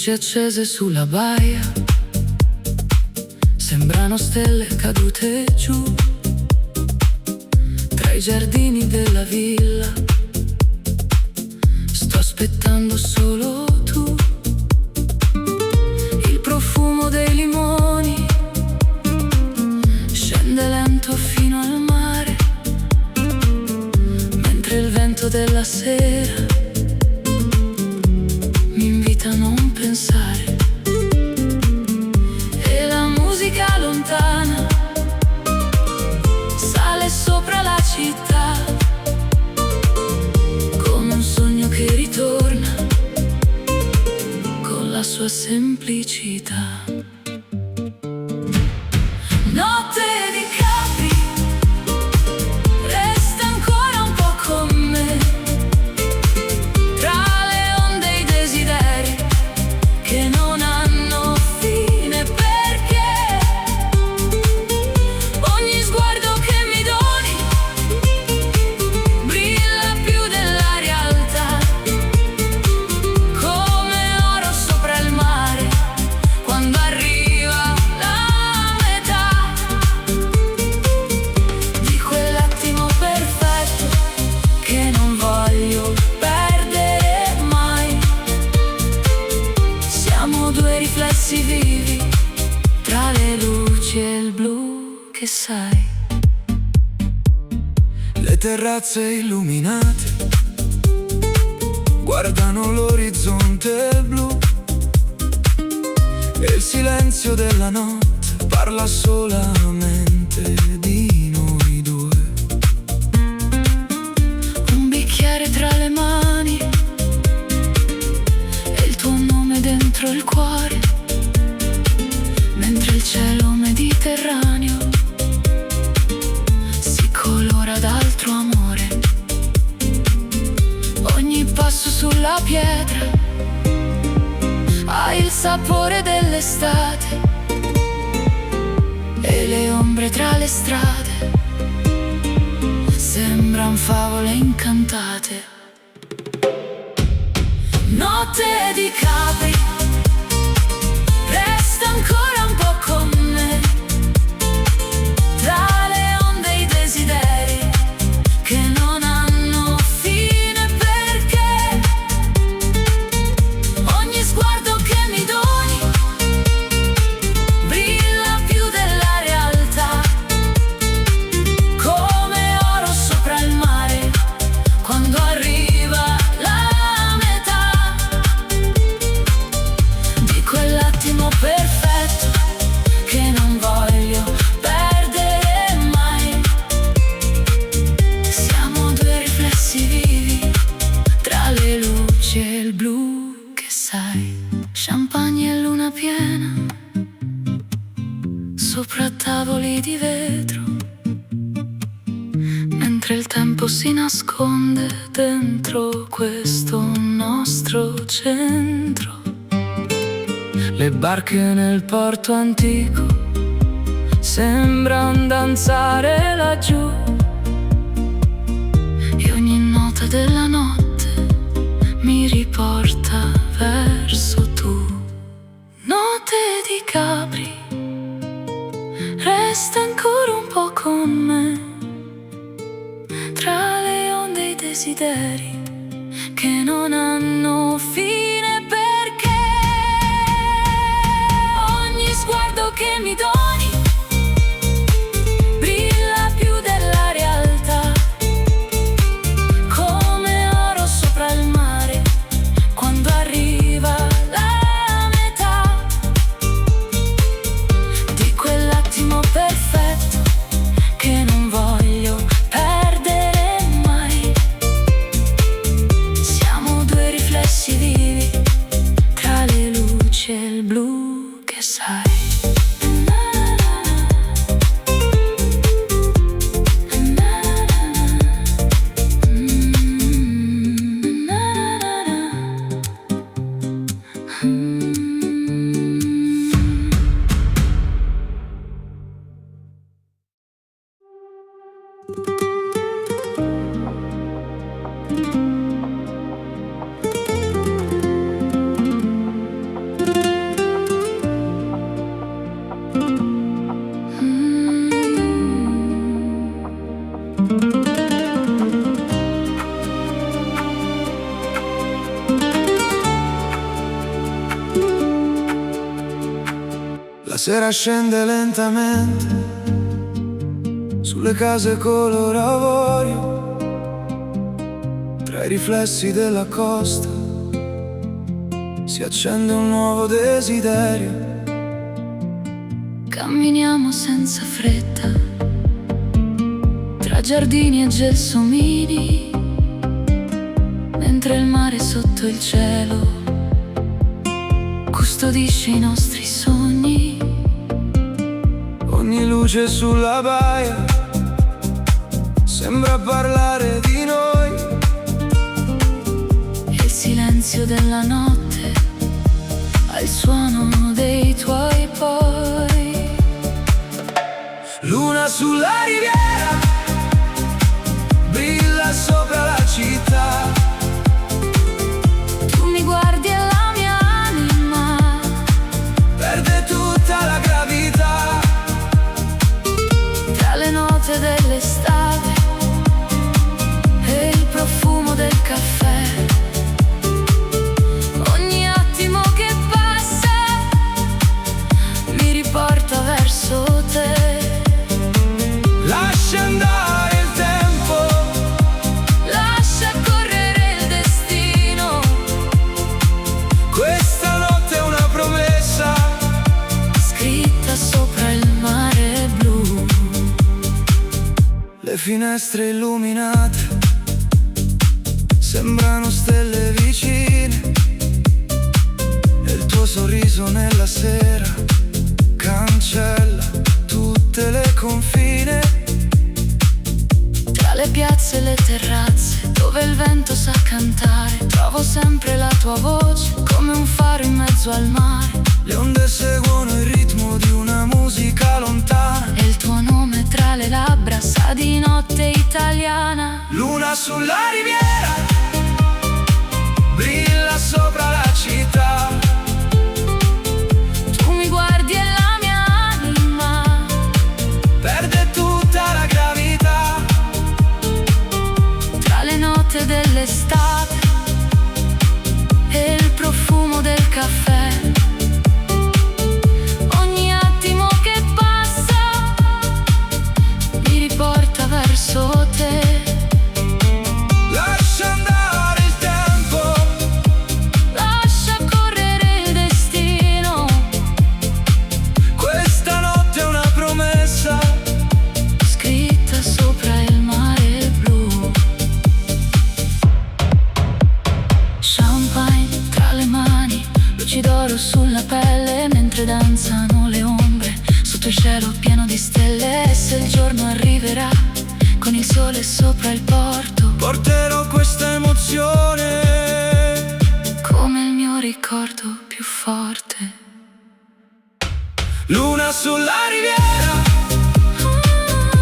Speaker 2: luci accese sulla baia, sembrano stelle cadute giù, tra i giardini della villa. Sto aspettando solo tu, il profumo dei limoni scende lento fino al mare, mentre il vento della sera mi invita a non pensare. E la musica lontana sale sopra la città, come un sogno che ritorna con la sua semplicità. Notte di Capri, resta ancora un po' con me, tra le onde e i desideri che non hanno fine, perché ogni sguardo che mi doni brilla più della realtà, come oro sopra il mare quando arriva la metà di quell'attimo perfetto che non voglio perdere mai. Siamo due riflessi vivi tra le luci e il blu che sai.
Speaker 4: Le terrazze illuminate guardano l'orizzonte blu e il silenzio della notte parla solamente di noi due.
Speaker 2: Un bicchiere tra le mani e il tuo nome dentro il cuore, mentre il cielo mediterraneo si colora d'altro amore. Ogni passo sulla pietra ha il sapore dell'estate e le ombre tra le strade sembran favole incantate. Notte di Capri, resta ancora un po' con me, tra le onde e i desideri che non hanno fine, perché ogni sguardo che mi doni brilla più della realtà, come oro sopra il mare quando arriva la metà di quell'attimo perfetto che non voglio perdere mai. Siamo due riflessi vivi tra le luci e il blu che sai. Champagne e luna piena sopra tavoli di vetro, mentre il tempo si nasconde dentro questo nostro centro. Le barche nel porto antico sembran danzare laggiù e ogni nota della notte mi riporta verso tu. Notte di Capri, resta ancora un po' con me, tra le onde e i desideri che non hanno fine, perché ogni sguardo che mi doni brilla più della realtà, come oro sopra il mare quando arriva la metà di quell'attimo perfetto che non voglio perdere mai. Siamo due riflessi vivi tra le luci e il blu che sai.
Speaker 4: sera scende lentamente sulle case color avorio, tra i riflessi della costa si accende un nuovo desiderio.
Speaker 2: Camminiamo senza fretta tra giardini e gelsomini, mentre il mare sotto il cielo custodisce i nostri sogni.
Speaker 4: Ogni luce sulla baia sembra parlare di noi,
Speaker 2: e il silenzio della notte ha il suono dei tuoi poi.
Speaker 4: Luna sulla riviera brilla sopra la città.
Speaker 2: Tu mi guardi e la mia anima
Speaker 4: Perde tutta la gravità.
Speaker 2: tra le note dell'estate e il profumo del caffè. Ogni attimo che passa mi riporta verso te.
Speaker 4: Lascia andare il tempo,
Speaker 2: Lascia correre il destino.
Speaker 4: questa notte è una promessa
Speaker 2: Scritta sopra il mare blu.
Speaker 4: Le finestre illuminate sembrano stelle vicine, e il tuo sorriso nella sera cancella tutte le confine.
Speaker 2: Tra le piazze e le terrazze dove il vento sa cantare, trovo sempre la tua voce come un faro in mezzo al mare.
Speaker 4: Le onde seguono il ritmo di una musica lontana,
Speaker 2: E il tuo nome tra le labbra sa di notte italiana.
Speaker 4: luna sulla riviera brilla sopra la città.
Speaker 2: Tu mi guardi e la mia anima
Speaker 4: Perde tutta la gravità.
Speaker 2: tra le note dell'estate e il profumo del caffè. Ogni attimo che passa mi riporta verso te.
Speaker 4: Lascia andare il tempo,
Speaker 2: Lascia correre il destino.
Speaker 4: questa notte è una promessa
Speaker 2: Scritta sopra il mare blu. Champagne tra le mani, luci d'oro sulla pelle, mentre danzano le ombre sotto il cielo pieno di stelle. E se il giorno arriverà con il sole sopra il porto,
Speaker 4: porterò questa emozione.
Speaker 2: come il mio ricordo più forte.
Speaker 4: Luna sulla riviera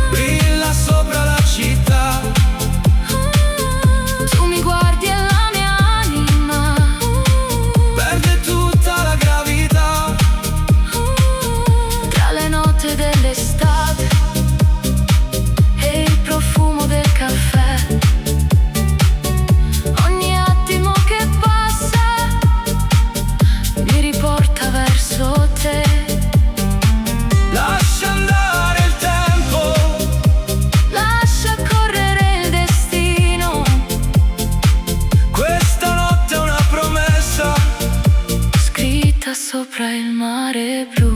Speaker 4: brilla sopra la città.
Speaker 2: Tu mi guardi e la mia anima
Speaker 4: Perde tutta la gravità.
Speaker 2: tra le note dell'estate e il profumo del caffè. Ogni attimo che passa mi riporta verso te.
Speaker 4: Lascia andare il tempo,
Speaker 2: Lascia correre il destino.
Speaker 4: questa notte è una promessa
Speaker 2: Scritta sopra il mare blu.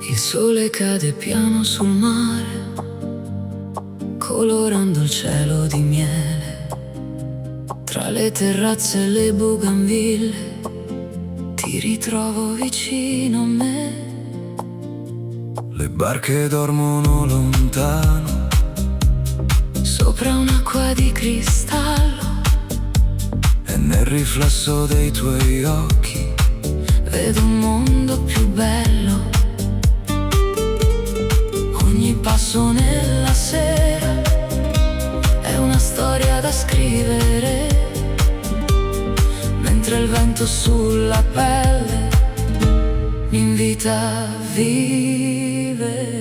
Speaker 2: Il sole cade piano sul mare, colorando il cielo di miele. Tra le terrazze e le bougainville ti ritrovo vicino a me.
Speaker 4: Le barche dormono lontano
Speaker 2: sopra un'acqua di cristallo,
Speaker 4: e nel riflesso dei tuoi occhi
Speaker 2: vedo un mondo più bello. Ogni passo nella sera è una storia da scrivere, mentre il vento sulla pelle mi invita a vivere.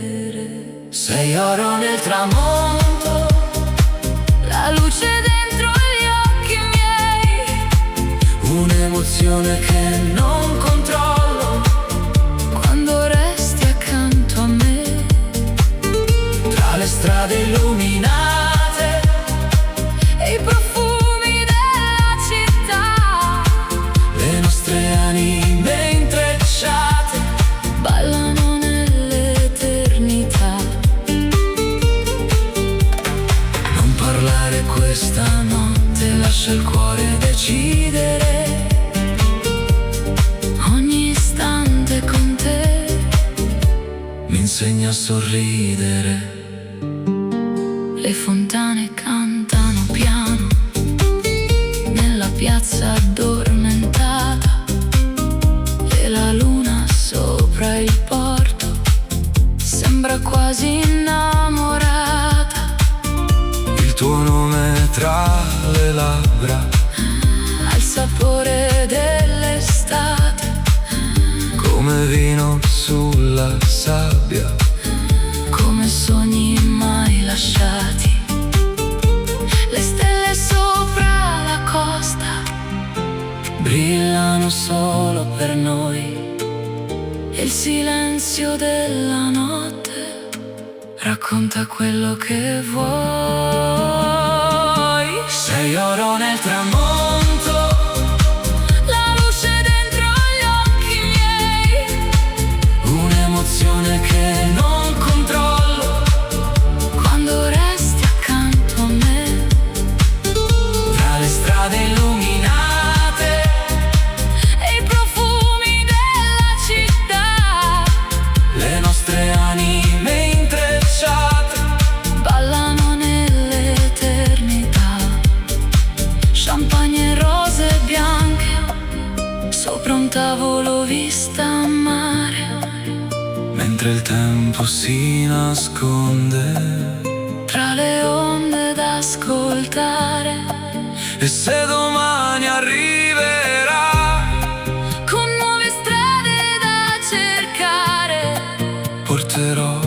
Speaker 2: Sei oro nel tramonto, la luce dentro gli occhi miei, un'emozione che non controllo quando resti accanto a me. Tra le strade illuminate e i profumi della città, le nostre anime intrecciate ballano nell'eternità. Non parlare questa notte, lascia il cuore decidere. Ogni istante con te mi insegna a sorridere. Le fontane cantano piano nella piazza addormentata, e la luna sopra il porto sembra quasi innamorata.
Speaker 4: il tuo nome tra le labbra,
Speaker 2: Al sapore dell'estate,
Speaker 4: come vino sulla sabbia,
Speaker 2: come sogni mai lasciati. Le stelle sopra la costa brillano solo per noi, e il silenzio della notte racconta quello che vuoi. Sei oro nel tramonto, la luce dentro gli occhi miei, un'emozione che non controllo quando resti accanto a me. Tra le strade illuminate e i profumi della città,
Speaker 4: le nostre anime intrecciate
Speaker 2: ballano nell'eternità. Champagne e rose bianche sopra un tavolo vista a mare,
Speaker 4: mentre il tempo si nasconde.
Speaker 2: tra le onde da ascoltare,
Speaker 4: E se domani arriverà,
Speaker 2: con nuove strade da cercare,
Speaker 4: porterò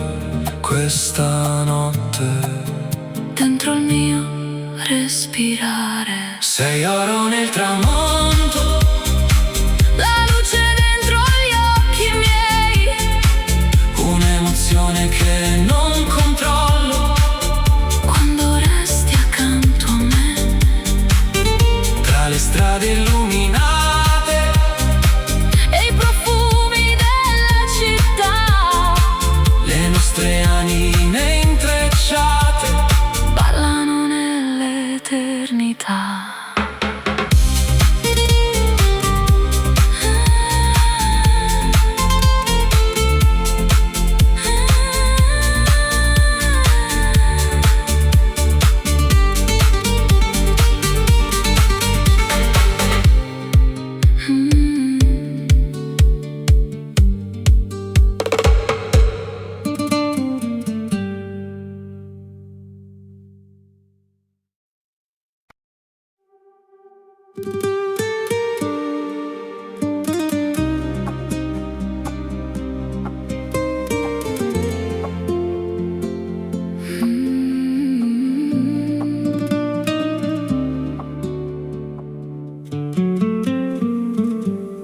Speaker 4: questa notte
Speaker 2: dentro il mio respirare.
Speaker 4: sei oro nel tramonto,
Speaker 2: La luce dentro gli occhi miei,
Speaker 4: un'emozione che non controllo
Speaker 2: quando resti accanto a me.
Speaker 4: tra le strade illuminate
Speaker 2: E i profumi della città
Speaker 4: le nostre anime intrecciate
Speaker 2: ballano nell'eternità.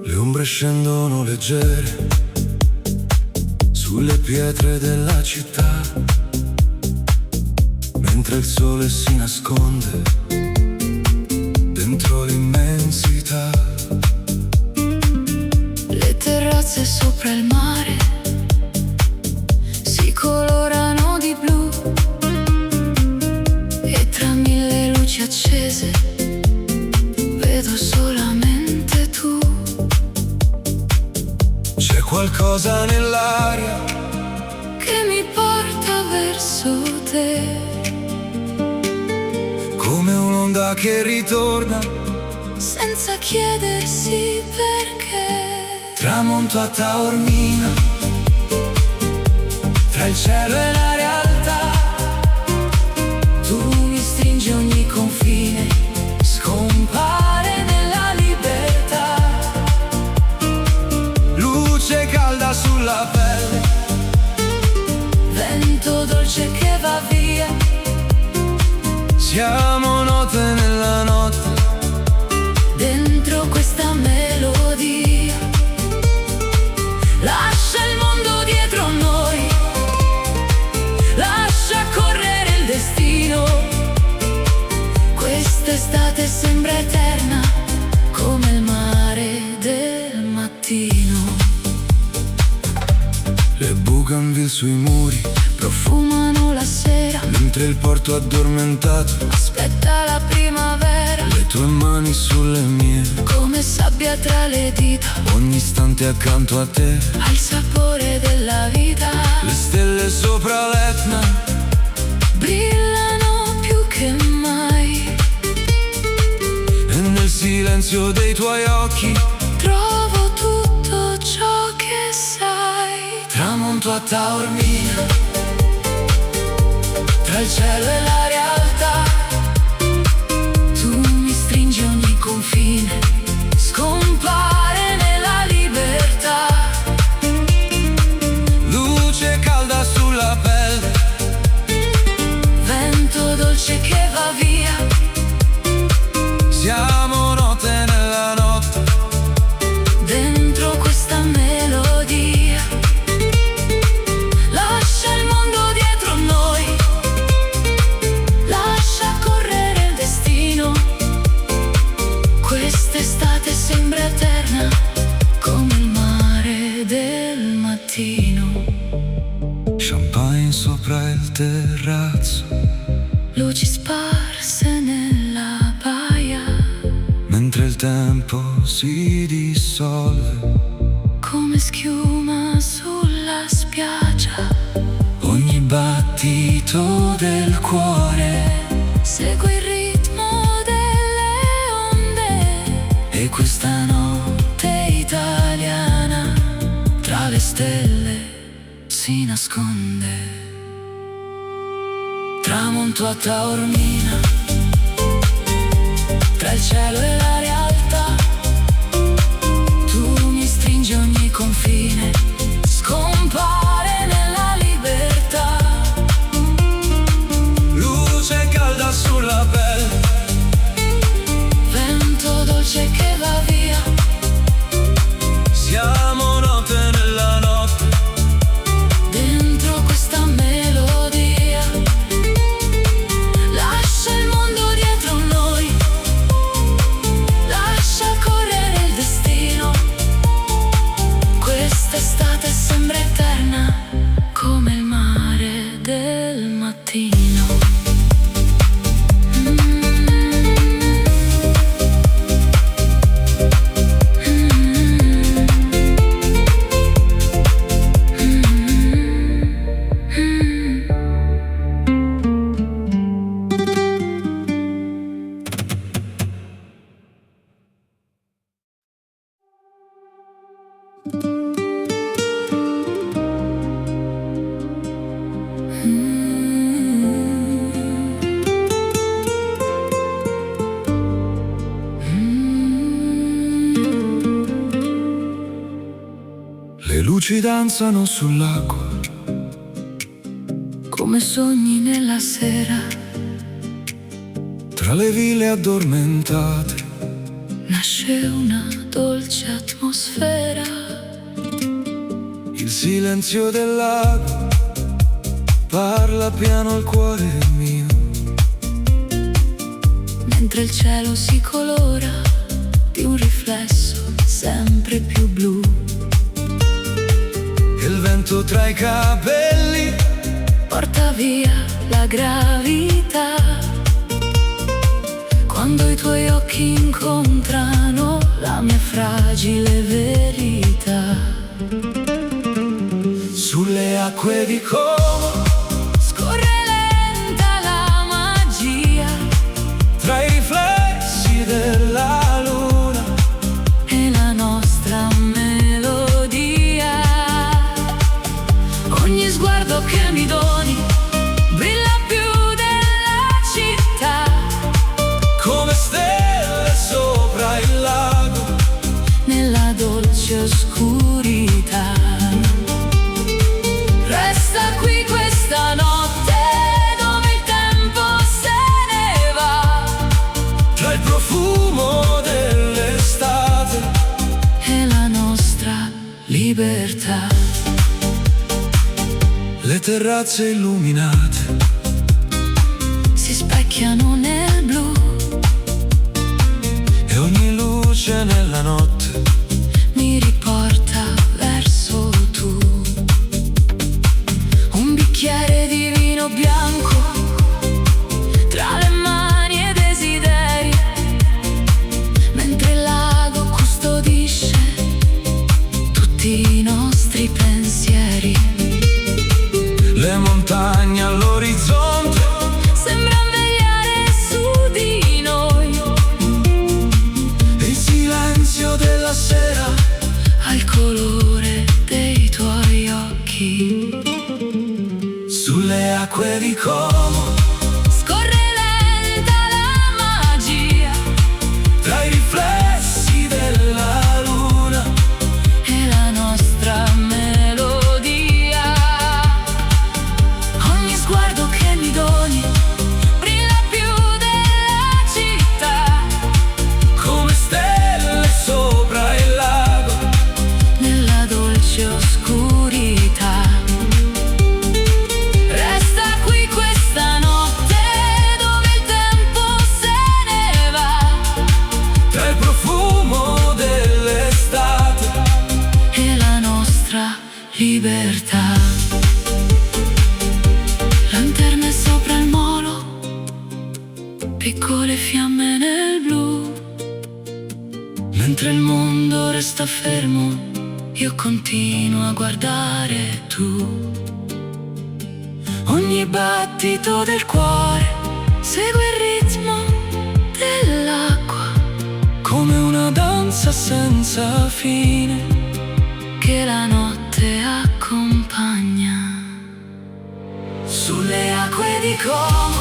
Speaker 4: Le ombre scendono leggere sulle pietre della città, mentre il sole si nasconde dentro l'immensità.
Speaker 2: Le terrazze sopra il mare si colorano di blu, e tra mille luci accese vedo solamente tu.
Speaker 4: C'è qualcosa nell'aria
Speaker 2: che mi porta verso te,
Speaker 4: un'onda che ritorna
Speaker 2: senza chiedersi perché.
Speaker 4: Tramonto a Taormina, tra il cielo e la realtà,
Speaker 2: tu mi stringi ogni confine,
Speaker 4: scompare nella libertà. Luce calda sulla pelle,
Speaker 2: vento dolce che va via,
Speaker 4: siamo note nella notte,
Speaker 2: dentro questa melodia. Lascia il mondo dietro noi, lascia correre il destino. Quest'estate sembra eterna, come il mare del mattino.
Speaker 4: le bougainville sui muri
Speaker 2: Profumano la sera,
Speaker 4: mentre il porto addormentato
Speaker 2: aspetta la primavera,
Speaker 4: le tue mani sulle mie,
Speaker 2: come sabbia tra le dita,
Speaker 4: ogni istante accanto a te.
Speaker 2: ha il sapore della vita.
Speaker 4: Le stelle sopra l'Etna
Speaker 2: Brillano più che mai,
Speaker 4: e nel silenzio dei tuoi occhi
Speaker 2: trovo tutto ciò che sai.
Speaker 4: tramonto a Taormina, tra il cielo e la realtà,
Speaker 2: Tu mi stringi ogni confine,
Speaker 4: scompare nella libertà. Luce calda sulla pelle,
Speaker 2: vento dolce che va via,
Speaker 4: siamo note nella notte,
Speaker 2: dentro questa melodia. Lascia il mondo dietro noi, lascia correre il destino. Quest'estate sembra eterna, come il mare del mattino.
Speaker 4: champagne sopra il terrazzo,
Speaker 2: Luci sparse nella baia,
Speaker 4: mentre il tempo si dissolve,
Speaker 2: come schiuma sulla spiaggia.
Speaker 4: ogni battito del cuore,
Speaker 2: Segui il ritmo delle onde,
Speaker 4: e questa
Speaker 2: notte italiana tra le stelle si nasconde.
Speaker 4: tramonto a Taormina, tra il cielo e la realtà,
Speaker 2: Tu mi stringi ogni confine,
Speaker 4: scompare nella libertà. Luce calda sulla pelle,
Speaker 2: vento dolce che va via,
Speaker 4: siamo note nella notte,
Speaker 2: dentro questa melodia. Lascia il mondo dietro noi, lascia correre il destino. Quest'estate sembra eterna, come il mare del mattino.
Speaker 4: le luci danzano sull'acqua,
Speaker 2: Come sogni nella sera,
Speaker 4: tra le ville addormentate,
Speaker 2: nasce una dolce atmosfera.
Speaker 4: il silenzio del lago parla piano al cuore mio,
Speaker 2: Mentre il cielo si colora di un riflesso sempre più blu.
Speaker 4: e il vento tra i capelli
Speaker 2: Porta via la gravità, quando i tuoi occhi incontrano la mia fragile verità.
Speaker 4: sulle acque di Como,
Speaker 2: Scorre lenta la magia,
Speaker 4: tra i profumo dell'estate
Speaker 2: e la nostra libertà.
Speaker 4: Le terrazze illuminate
Speaker 2: Si specchiano nel blu
Speaker 4: e ogni luce nella notte
Speaker 2: mi riporta verso tu. Un bicchiere di vino bianco tra le mani e desideri, mentre il lago custodisce tutti i nostri pensieri.
Speaker 4: Le montagne all'orizzonte
Speaker 2: Sembran vegliare su di noi.
Speaker 4: e il silenzio della sera
Speaker 2: Al colore dei tuoi occhi.
Speaker 4: sulle acque di Como,
Speaker 2: Scorre lenta la magia
Speaker 4: tra i riflessi della luna
Speaker 2: e la nostra melodia. Ogni sguardo che mi doni brilla più della città,
Speaker 4: come stelle sopra il lago.
Speaker 2: nella dolce oscurità. Resta qui questa notte dove il tempo se ne va,
Speaker 4: Tra il profumo dell'estate
Speaker 2: e la nostra libertà. Lanterne sopra il molo, piccole fiamme nel blu, mentre il mondo resta fermo, io continuo a guardare tu. Ogni battito del cuore segue il ritmo dell'acqua,
Speaker 4: come una danza senza fine.
Speaker 2: che la notte accompagna.
Speaker 4: Sulle
Speaker 2: Acque di Como